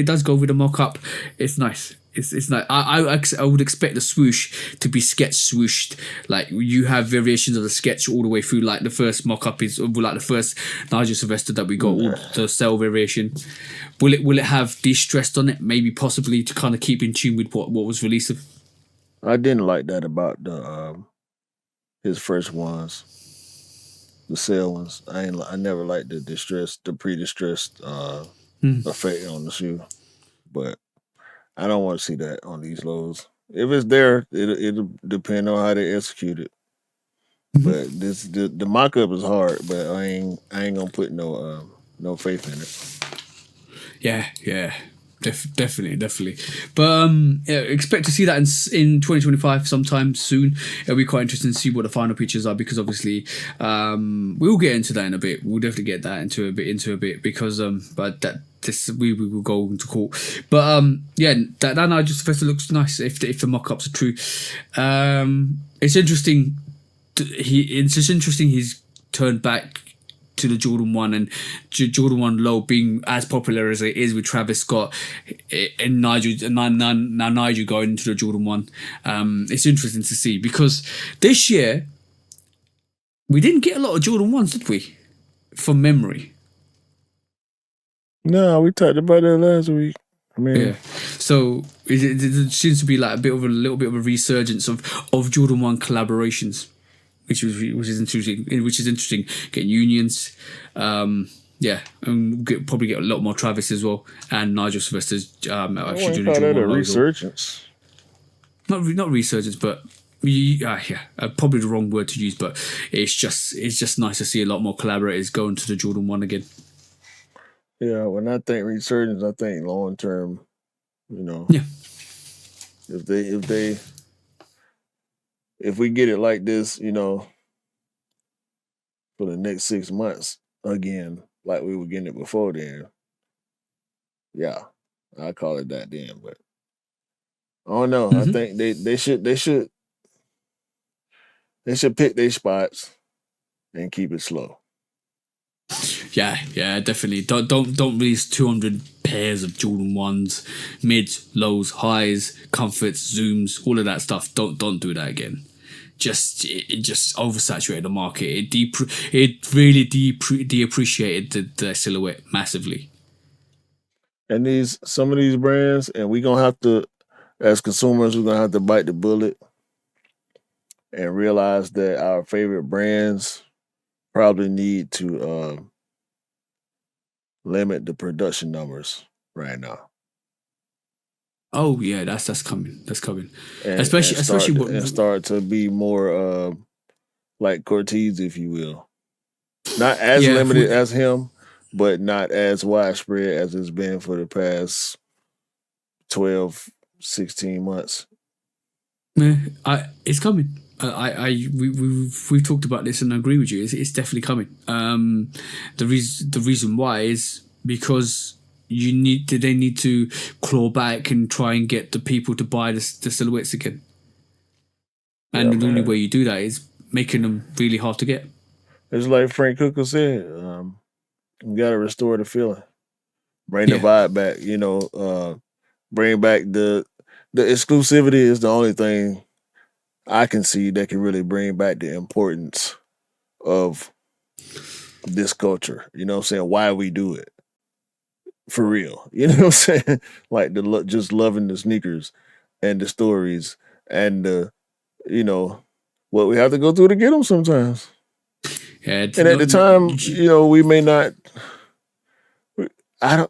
does go with a mock up, it's nice. It's like I would expect the swoosh to be sketch swooshed. Like you have variations of the sketch all the way through. Like the first mock-up is like the first Nigel Sylvester that we got, all the cell variation. Will it have de-stressed on it? Maybe possibly to kind of keep in tune with what was released. I didn't like that about the his first ones, the cell ones. I never liked the pre-distressed effect on the shoe, but I don't want to see that on these lows. If it's there, it'll depend on how they execute it. But the mock-up is hard, but I ain't gonna put no faith in it. Yeah. Definitely. But expect to see that in 2025 sometime soon. It'll be quite interesting to see what the final pictures are, because obviously we'll get into that in a bit. We'll definitely get that into a bit because but that this we will go into court. But that Nigel Sylvester looks nice if the mock-ups are true. It's interesting. It's just interesting he's turned back to the Jordan 1 and Jordan 1 Low being as popular as it is with Travis Scott and Nigel, now Nigel going into the Jordan 1. It's interesting to see, because this year we didn't get a lot of Jordan 1s, did we? From memory. No, we talked about that last week. I mean, yeah. So it seems to be like a little bit of a resurgence of Jordan 1 collaborations. Which is interesting. Getting unions, and probably get a lot more Travis as well, and Nigel Sylvester's actually doing call that a resurgence. Not resurgence, but probably the wrong word to use. But it's just nice to see a lot more collaborators going to the Jordan 1 again. Yeah, when I think resurgence, I think long term. Yeah. If we get it like this, for the next 6 months again, like we were getting it before then, yeah, I call it that then. But I don't know. I think they should pick their spots and keep it slow. Yeah, definitely. Don't release 200 pairs of Jordan 1s, mids, lows, highs, comforts, zooms, all of that stuff. Don't do that again. It just oversaturated the market. It really depreciated the silhouette massively. And some of these brands, and we're gonna have to, as consumers, we're gonna have to bite the bullet and realize that our favorite brands probably need to limit the production numbers right now. Oh yeah, that's coming. That's coming. And start to be more like Corteiz, if you will. Not as limited as him, but not as widespread as it's been for the past 12, 16 months. Yeah, it's coming. We've talked about this and I agree with you. It's definitely coming. The reason why is because they need to claw back and try and get the people to buy the silhouettes again. And the only way you do that is making them really hard to get. It's like Frank Cooker said, you got to restore the feeling. Bring the vibe back, bring back the exclusivity is the only thing I can see that can really bring back the importance of this culture. You know what I'm saying? Why we do it. For real. You know what I'm saying? Like just loving the sneakers and the stories and what we have to go through to get them sometimes. Yeah, and at the time, we may not. I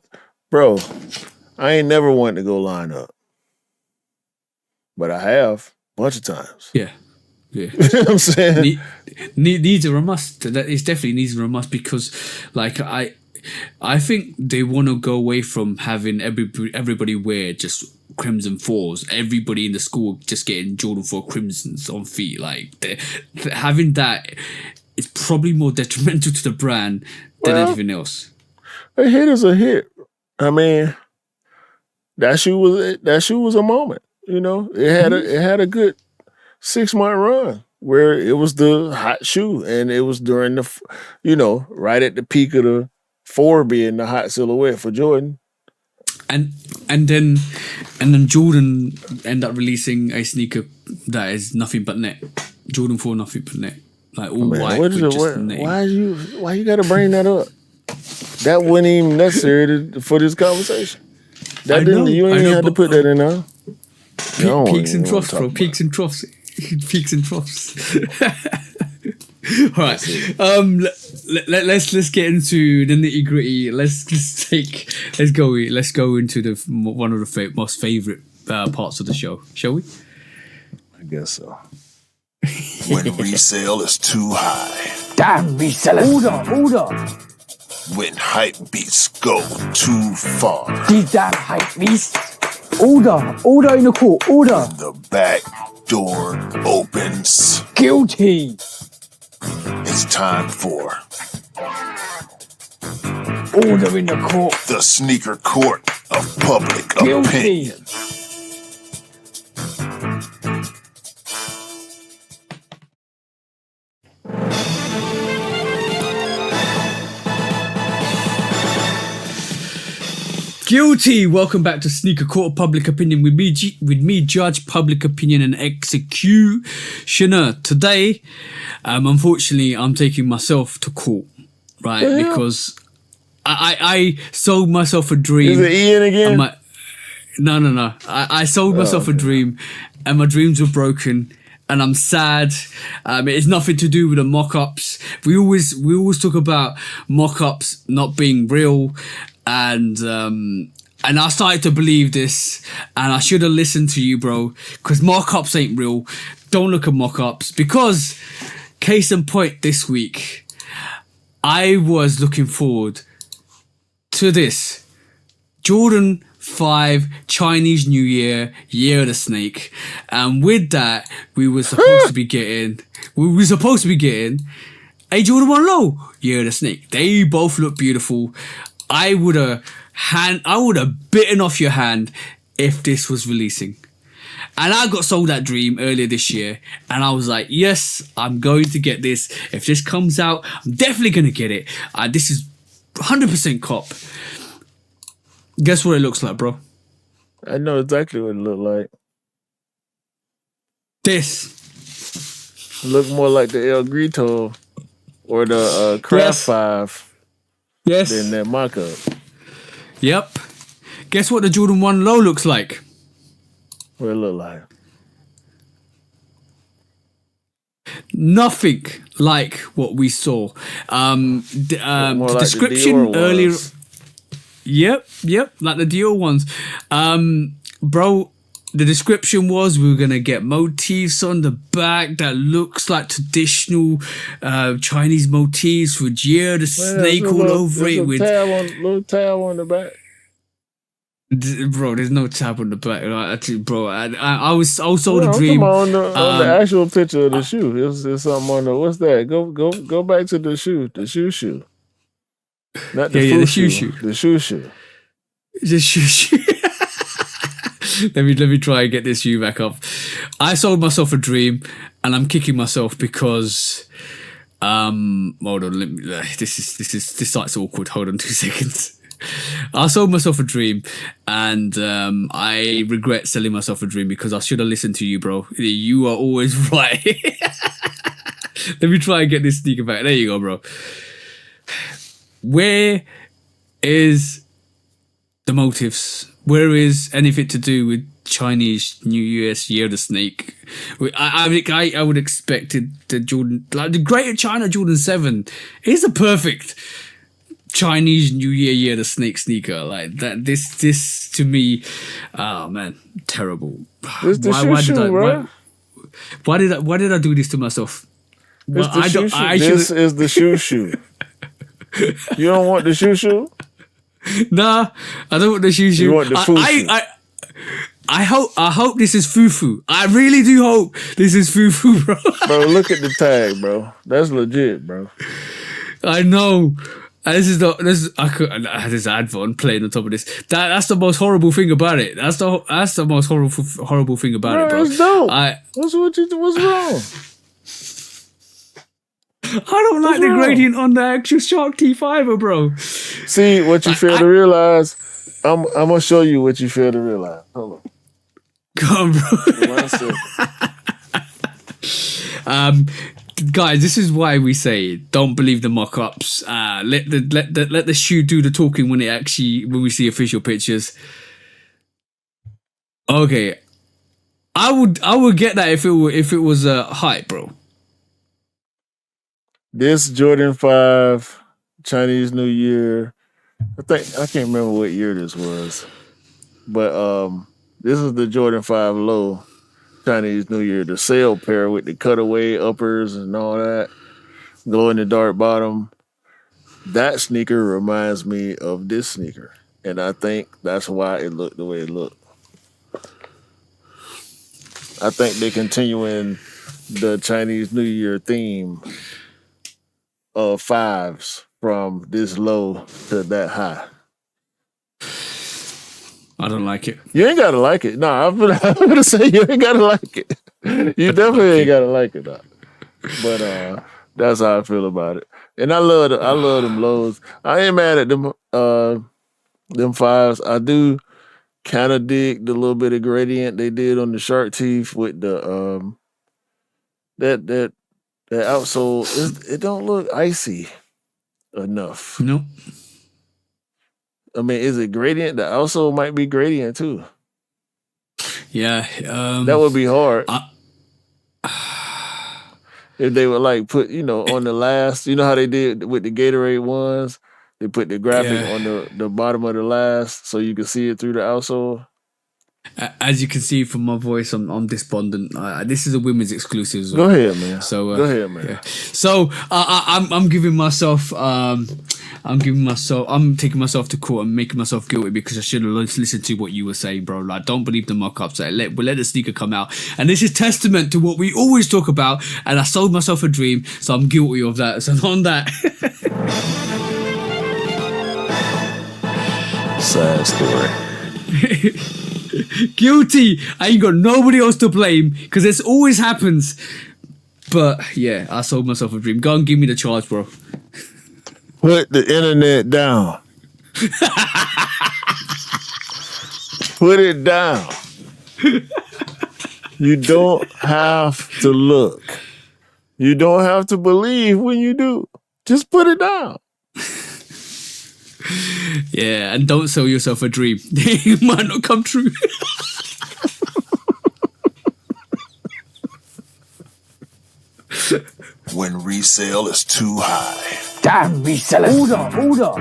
ain't never wanted to go line up, but I have a bunch of times. Yeah. You know what I'm saying? Needs are a must. That is definitely needs are a must because, like, I think they want to go away from having everybody wear just Crimson 4s. Everybody in the school just getting Jordan 4 Crimsons on feet. Like having that is probably more detrimental to the brand than anything else. A hit is a hit. I mean, that shoe was a moment. It had a good 6-month run where it was the hot shoe, and it was during the, right at the peak of the 4 being the hot silhouette for Jordan. and then Jordan end up releasing a sneaker that is nothing but net. Jordan 4 nothing but net. Like all white with just net. Why you gotta bring that up? That wasn't even necessary for this conversation. You ain't even had to put that in there. Peaks and troughs, bro. Peaks and troughs. Peaks and troughs. All right. Let's get into the nitty gritty. Let's go into one of the most favorite parts of the show. Shall we? I guess so. When resale is too high. Damn resellers. Order. When hype beats go too far. These damn hype beasts. Order in the court. Order. The back door opens. Guilty. It's time for Order in the court. the sneaker court of public Guilty. opinion. Guilty. Welcome back to Sneaker Court of Public Opinion with me, Judge Public Opinion and Executioner. Today, unfortunately, I'm taking myself to court, right? Yeah. Because I sold myself a dream. Is it Ian again? No. I sold myself a dream, and my dreams were broken. And I'm sad. It's nothing to do with the mock-ups. We always talk about mock-ups not being real, and I started to believe this, and I should have listened to you, bro, because mock-ups ain't real. Don't look at mock-ups, because case in point, this week I was looking forward to this Jordan 5 Chinese New Year of the Snake, and with that we were supposed to be getting a Jordan 1 Low Year of the Snake. They both look beautiful. I would have bitten off your hand if this was releasing. And I got sold that dream earlier this year, and I was like, yes, I'm going to get this. If this comes out, I'm definitely going to get it. This is 100% cop. Guess what it looks like, bro? I know exactly what it looked like. This. It looked more like the El Grito or the Craft 5 than that mock-up. Yep. Guess what the Jordan 1 Low looks like? What it look like? Nothing like what we saw. The like description the earlier. ones. Yep, like the Dior ones. Bro, the description was we were going to get motifs on the back that looks like traditional Chinese motifs with Year the Snake all over it. With little tab on the back. Bro, there's no tab on the back. Actually, bro, I was sold a dream. On the actual picture of the shoe. There's something on the, what's that? Go back to the shoe. The shoe. Not the the shoe. shoe. The shoe. The shoe. let me try and get this shoe back up. I sold myself a dream, and I'm kicking myself because hold on, this site's awkward. Hold on 2 seconds. I sold myself a dream, and I regret selling myself a dream because I should have listened to you, bro. You are always right. Let me try and get this sneaker back. There you go, bro. Where is the motives? Where is anything to do with Chinese New Year's Year of the Snake? I would expect the Jordan, like the Greater China Jordan 7 is a perfect Chinese New Year of the Snake sneaker. Like that, this to me, oh man, terrible. It's the why did I do this to myself? This is the shoe. You don't want the shoe? Nah, I don't want the shoe. You want the foo-foo. I hope this is foo-foo. I really do hope this is foo-foo, bro. Bro, look at the tag, bro. That's legit, bro. I know. This advert playing on top of this. That's the most horrible thing about it. That's the most horrible thing about it, bro. It's dope. What's wrong? I don't like the gradient on the actual Shark T5, bro. See, what you fail to realize, I'm gonna show you what you fail to realize. Hold on. Come on, bro. 1 second. Guys, this is why we say don't believe the mock-ups. Let the shoe do the talking when we see official pictures. Okay, I would get that if it was a hype, bro. This Jordan 5 Chinese New Year. I can't remember what year this was, but this is the Jordan 5 Low Chinese New Year, the sale pair with the cutaway uppers and all that, glow in the dark bottom. That sneaker reminds me of this sneaker, and I think that's why it looked the way it looked. I think they're continuing the Chinese New Year theme of fives from this low to that high. I don't like it. You ain't gotta like it. No, I'm gonna say you ain't gotta like it. You definitely ain't gotta like it. Though. But that's how I feel about it. And I love them lows. I ain't mad at them fives. I do kind of dig the little bit of gradient they did on the shark teeth with the that outsole. It don't look icy enough. Nope. I mean, is it gradient? The outsole might be gradient too. Yeah. That would be hard. If they would like put, on the last, you know how they did with the Gatorade ones? They put the graphic on the bottom of the last so you can see it through the outsole. As you can see from my voice, I'm despondent. This is a women's exclusive as well. Go ahead, man. So go ahead, man. Yeah. So I'm giving myself I'm taking myself to court and making myself guilty because I should have listened to what you were saying, bro. Like, don't believe the mock-ups. Like, we'll let the sneaker come out, and this is testament to what we always talk about. And I sold myself a dream, so I'm guilty of that. So on that. Sad story. Guilty. I ain't got nobody else to blame because this always happens. But yeah, I sold myself a dream. Go and give me the charge, bro. Put the internet down. Put it down. You don't have to look. You don't have to believe when you do. Just put it down. Yeah, and don't sell yourself a dream. It might not come true. When resale is too high. Damn resellers. Order.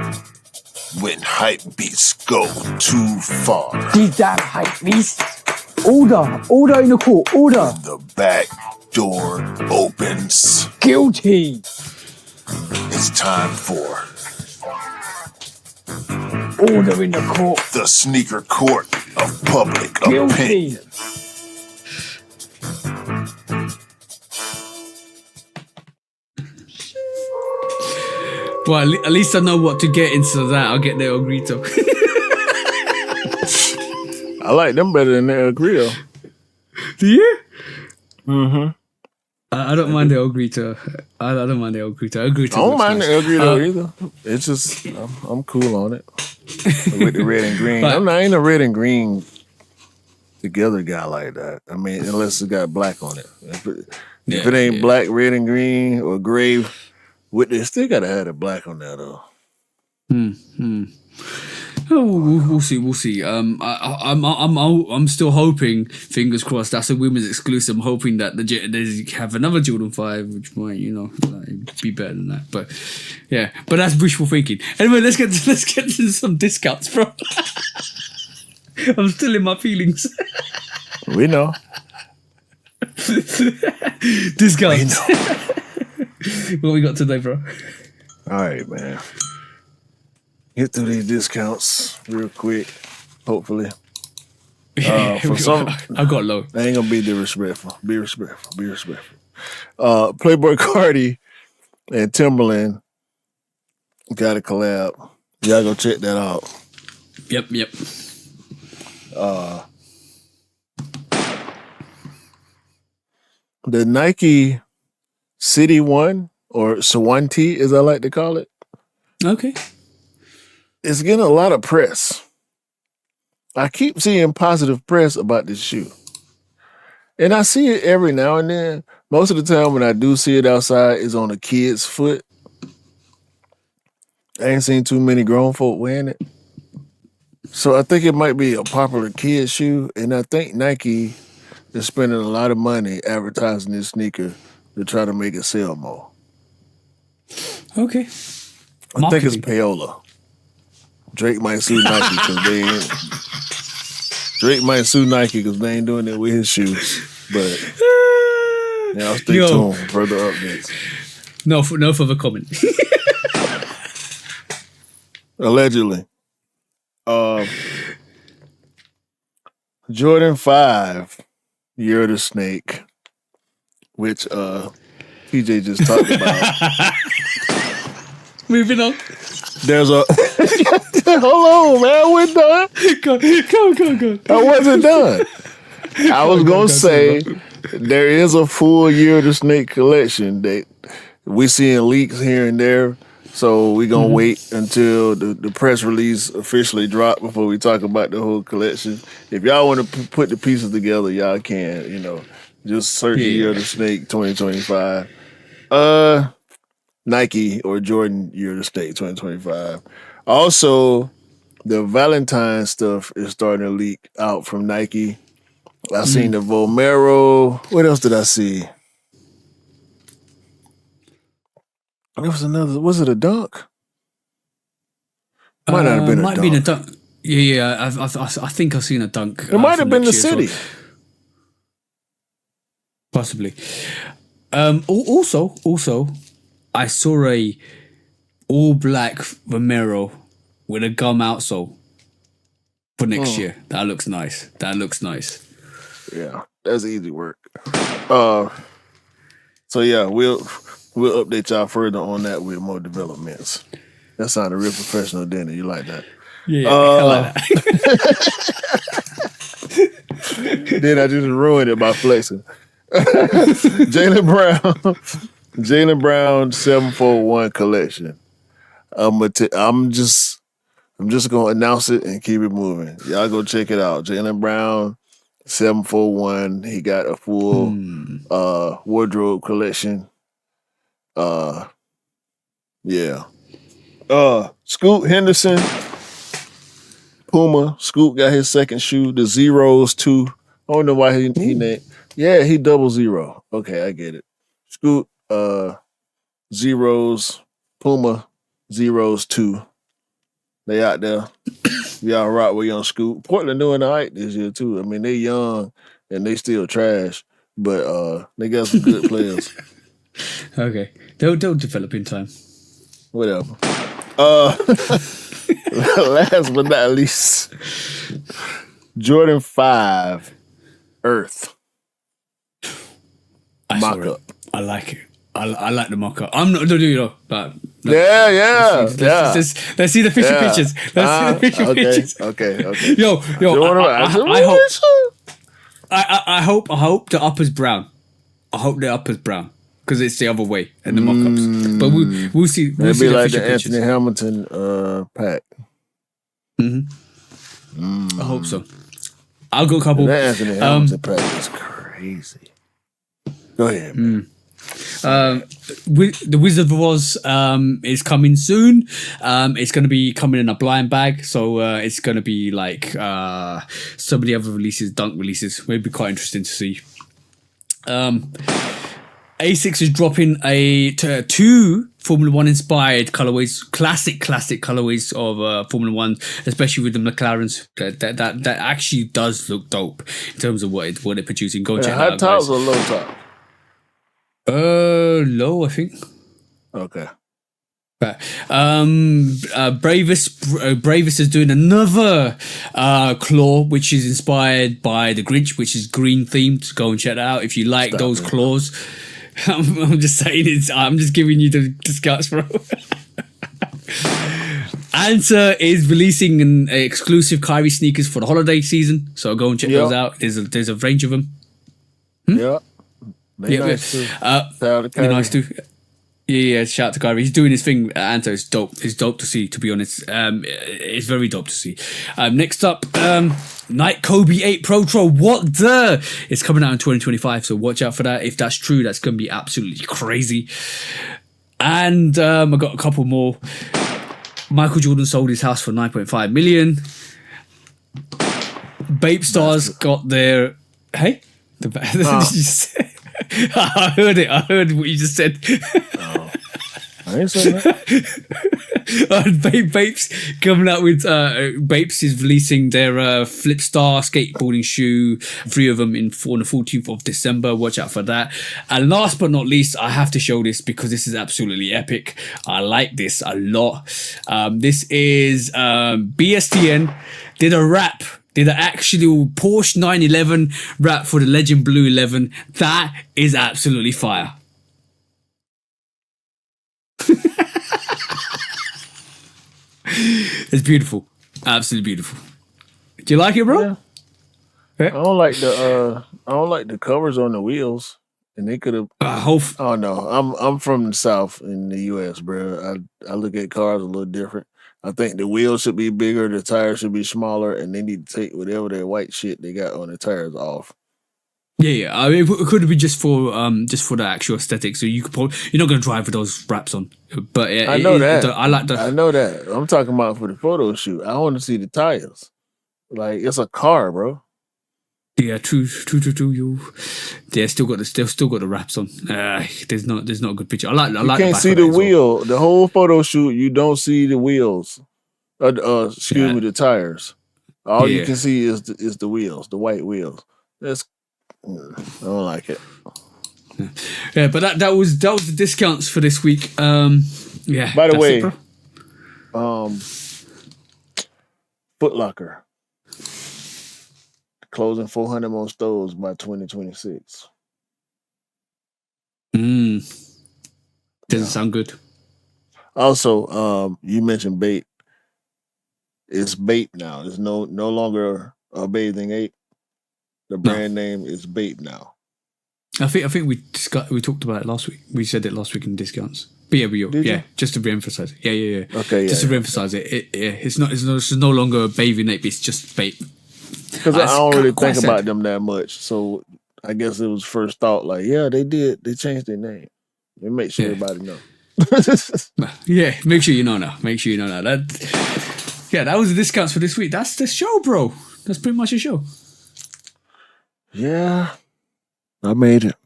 When hype beats go too far. These damn hype beasts. Order in the court. Order. The back door opens. Guilty. It's time for Order in the court. the sneaker court of public Guilty. opinion. Well, at least I know what to get instead of that. I'll get the El Grito. I like them better than the El Grito. Do you? Mm-hmm. I don't mind the El Grito. I don't mind the El Grito. El Grito I don't looks mind nice. the El Grito either. It's just I'm cool on it with the red and green. But- I ain't a red and green together guy like that. I mean, unless it got black on it. If it ain't black, red and green, or gray, it still gotta have the black on there though. Oh, we'll see. I'm still hoping, fingers crossed, that's a women's exclusive. I'm hoping that they have another Jordan 5, which might, like, be better than that. But yeah, but that's wishful thinking. Anyway, let's get to some discounts, bro. I'm still in my feelings. We know. Discounts. What we got today, bro? All right, man. Get through these discounts real quick, hopefully. For some, I got low. I ain't gonna be disrespectful. Be respectful. Playboy Cardi and Timberland got a collab. Y'all go check that out. Yep. The Nike City One, or Swanti, as I like to call it, Okay. it's getting a lot of press. I keep seeing positive press about this shoe. And I see it every now and then. Most of the time when I do see it outside, it's on a kid's foot. I ain't seen too many grown folk wearing it. So I think it might be a popular kid shoe. And I think Nike is spending a lot of money advertising this sneaker to try to make it sell more. Okay. I think it's payola. Drake might sue Nike because they ain't. Drake might sue Nike because they ain't doing it with his shoes. But I'll stay tuned for further updates. No further comment. Allegedly. Jordan 5, Year of the Snake, which PJ just talked about. Moving on. There's a hold on, man. We're done. Go. I wasn't done. I was gonna say there is a full Year of the Snake collection that we seeing leaks here and there. So we're gonna wait until the press release officially drop before we talk about the whole collection. If y'all want to put the pieces together, y'all can. Just search Year of the Snake 2025. Nike or Jordan Year of the Snake 2025. Also, the Valentine stuff is starting to leak out from Nike. I seen the Vomero. What else did I see? There was another. Was it a dunk? Might not have been a dunk. Been a dunk. Yeah. I think I've seen a dunk. It might have been the City. Well. Possibly. Also, I saw a all black Vomero with a gum outsole for next year. That looks nice. Yeah, that's easy work. So yeah, we'll update y'all further on that with more developments. That sounded real professional, didn't it? You like that? Yeah, I like that. Then I just ruined it by flexing. Jaylen Brown 741 collection. I'm just gonna announce it and keep it moving. Y'all go check it out. Jaylen Brown 741. He got a full wardrobe collection. Yeah. Scoot Henderson, Puma. Scoot got his second shoe, the Zeros 2. I don't know why he named. Yeah, he 00. Okay, I get it. Scoot, Zeros, Puma, Zeros 2. They out there. Y'all rock with young Scoot. Portland doing all right this year too. I mean, they young and they still trash, but they got some good players. Okay, they'll develop in time. Whatever. Last but not least, Jordan 5 Earth mock-up. I like it. I like the mock-up. I'm not doing it, but no. Yeah. Let's see the official pictures. Let's see the official pictures. Okay. Yo, I hope the upper's brown. I hope the upper's brown because it's the other way in the mock-ups. But we'll see. We'll It'd see be the like official the pictures. Anthony Hamilton pack. I hope so. I'll go a couple. That Anthony Hamilton pack is crazy. Go ahead, man. The Wizard of Oz is coming soon. It's going to be coming in a blind bag, so it's going to be like some of the other releases, dunk releases. Will be quite interesting to see. Asics is dropping two Formula One inspired colorways, classic colorways of Formula One, especially with the McLarens. That actually does look dope in terms of what they're producing. Go check high out, tops guys. or low top? Low, I think. Okay. But Bravest is doing another claw, which is inspired by the Grinch, which is green themed. Go and check that out if you like those claws. I'm just saying I'm just giving you the discuss, bro. Answer is releasing an exclusive Kyrie sneakers for the holiday season, so go and check those out. There's a range of them. Yeah. They're nice too. They're nice too. Yeah, shout out to Kyrie. He's doing his thing at Anto. It's dope. It's dope to see, to be honest. It's very dope to see. Next up, Nike Kobe 8 Pro Tro. What the? It's coming out in 2025, so watch out for that. If that's true, that's going to be absolutely crazy. And I got a couple more. Michael Jordan sold his house for 9.5 million. Bape Stars got their... Hey? Did you say? I heard it. I heard what you just said. I ain't saying that. Bapes coming out with Bapes is releasing their Flipstar skateboarding shoe, 3 of them on the 14th of December. Watch out for that. And last but not least, I have to show this because this is absolutely epic. I like this a lot. This is BSTN did a rap. Did an actual Porsche 911 rap for the Legend Blue 11. That is absolutely fire. It's beautiful. Absolutely beautiful. Do you like it, bro? Yeah. I don't like the covers on the wheels. And they could have. Oh no, I'm from the South in the U.S., bro. I look at cars a little different. I think the wheels should be bigger, the tires should be smaller, and they need to take whatever that white shit they got on the tires off. Yeah. I mean, it could be just for the actual aesthetic. So you could you're not gonna drive with those wraps on. But I know that. I like that. I know that. I'm talking about for the photo shoot. I want to see the tires. Like it's a car, bro. Yeah, true. Yeah, still got the wraps on. There's not a good picture. I like. You can't see the wheel. Well. The whole photo shoot, you don't see the wheels. Excuse me, the tires. All you can see is the wheels, the white wheels. I don't like it. Yeah, but that was the discounts for this week. Yeah. By the way, Foot Locker. Closing 400 more stores by 2026. Doesn't sound good. Also, you mentioned Bape. It's Bape now. It's no longer a bathing ape. The brand name is Bape now. I think we talked about it last week. We said it last week in discounts. But yeah, just to re-emphasize it. Yeah. Okay, just to re-emphasize it. It's no longer a bathing ape. It's just Bape. Because I don't really think about them that much. So I guess it was first thought like, yeah, they did. They changed their name. They make sure everybody know. Yeah, make sure you know now. That was the discounts for this week. That's the show, bro. That's pretty much a show. Yeah. I made it.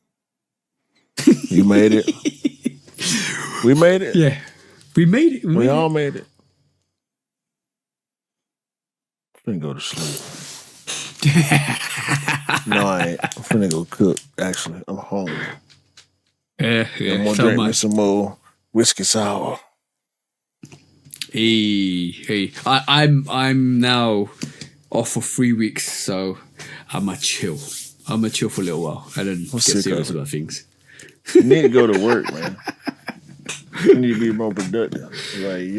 You made it. We made it. Yeah. We made it. We all made it. I'm finna go to sleep. No, I ain't. I'm finna go cook. Actually, I'm hungry. Yeah. I'm gonna drink me some more whiskey sour. Hey. I'm now off for 3 weeks, so I'm a chill. I'm gonna chill for a little while and then get serious about things. You need to go to work, man. You need to be more productive. Like,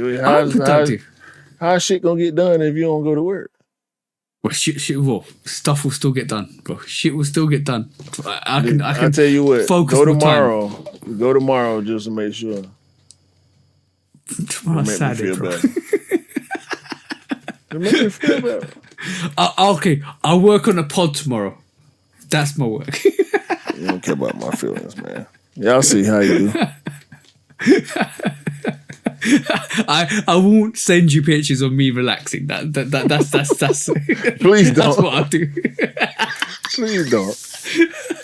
how's shit gonna get done if you don't go to work? Well, stuff will still get done, bro. Shit will still get done. I can tell you what. Focus go tomorrow. Go tomorrow just to make sure. Tomorrow's Saturday, bro. It makes me feel better. Okay, I'll work on a pod tomorrow. That's my work. You don't care about my feelings, man. Y'all see how you do. I won't send you pictures of me relaxing. That's Please don't. That's what I'll do. Please don't.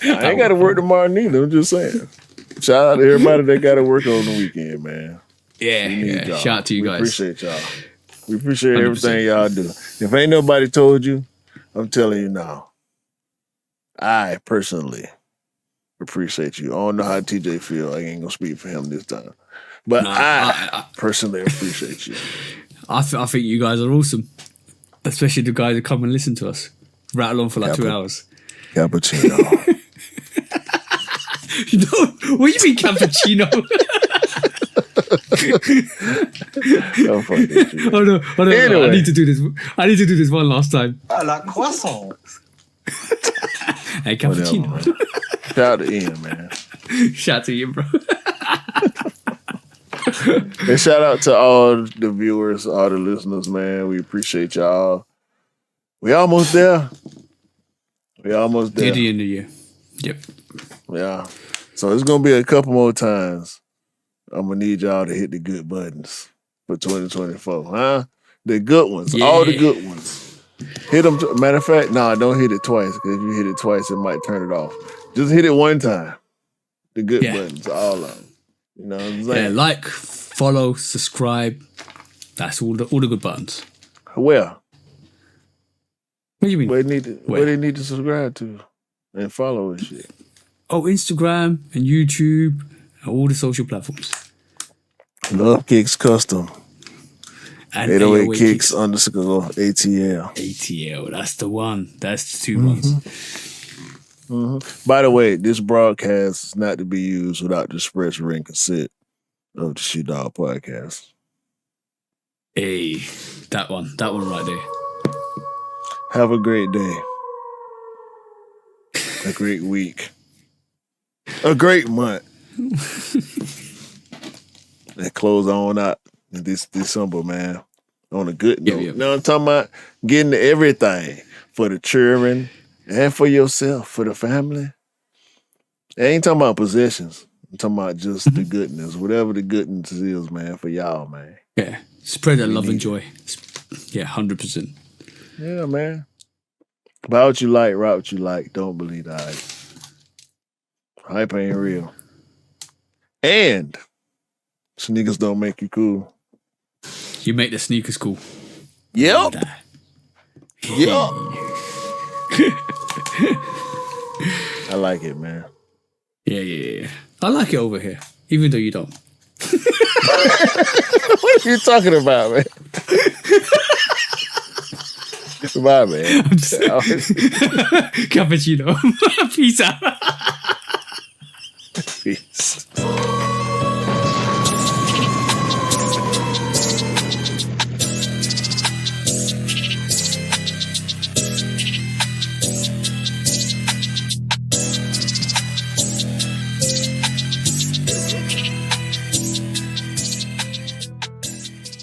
I ain't got to work tomorrow neither. I'm just saying. Shout out to everybody that got to work on the weekend, man. Yeah. Shout out to you guys. Appreciate y'all. We appreciate 100%. everything y'all do. If ain't nobody told you, I'm telling you now. I personally appreciate you. I don't know how TJ feel. I ain't gonna speak for him this time. But I personally appreciate you. I think you guys are awesome. Especially the guys that come and listen to us. Rattle on for like 2 hours. Cappuccino. What do you mean cappuccino? I'm fucking with you. Oh no. Anyway. I need to do this one last time. I like croissants. Hey, cappuccino. Whatever, shout out to Ian, man. Shout out to you, bro. And shout out to all the viewers, all the listeners, man. We appreciate y'all. We almost there. Near the end of the year. Yep. Yeah. So it's gonna be a couple more times. I'm gonna need y'all to hit the good buttons for 2024, huh? The good ones, all the good ones. Hit them. Matter of fact, don't hit it twice, because if you hit it twice, it might turn it off. Just hit it one time. The good buttons, all of them. You know what I'm saying? Yeah, like, follow, subscribe. That's all the good buttons. Where? What do you mean? Where they need to subscribe to and follow and shit. Oh, Instagram and YouTube and all the social platforms. Lovekickscustom. And 808 Kicks _ ATL. ATL, that's the one. That's the 2 ones. By the way, this broadcast is not to be used without the express written consent of the Shoe Dog Podcast. Hey, that one right there. Have a great day. A great week. A great month. And close on out this December, man. On a good note. You know what I'm talking about? Getting everything for the children and for yourself, for the family. I ain't talking about possessions. I'm talking about just the goodness. Whatever the goodness is, man, for y'all, man. Yeah. Spread that love and joy. Yeah, 100%. Yeah, man. Buy what you like, rock what you like. Don't believe the hype. Hype ain't real. And sneakers don't make you cool. You make the sneakers cool. Yep. Yep. I like it, man. Yeah. I like it over here, even though you don't. What are you talking about, man? Bye, man. Cappuccino. Peace out.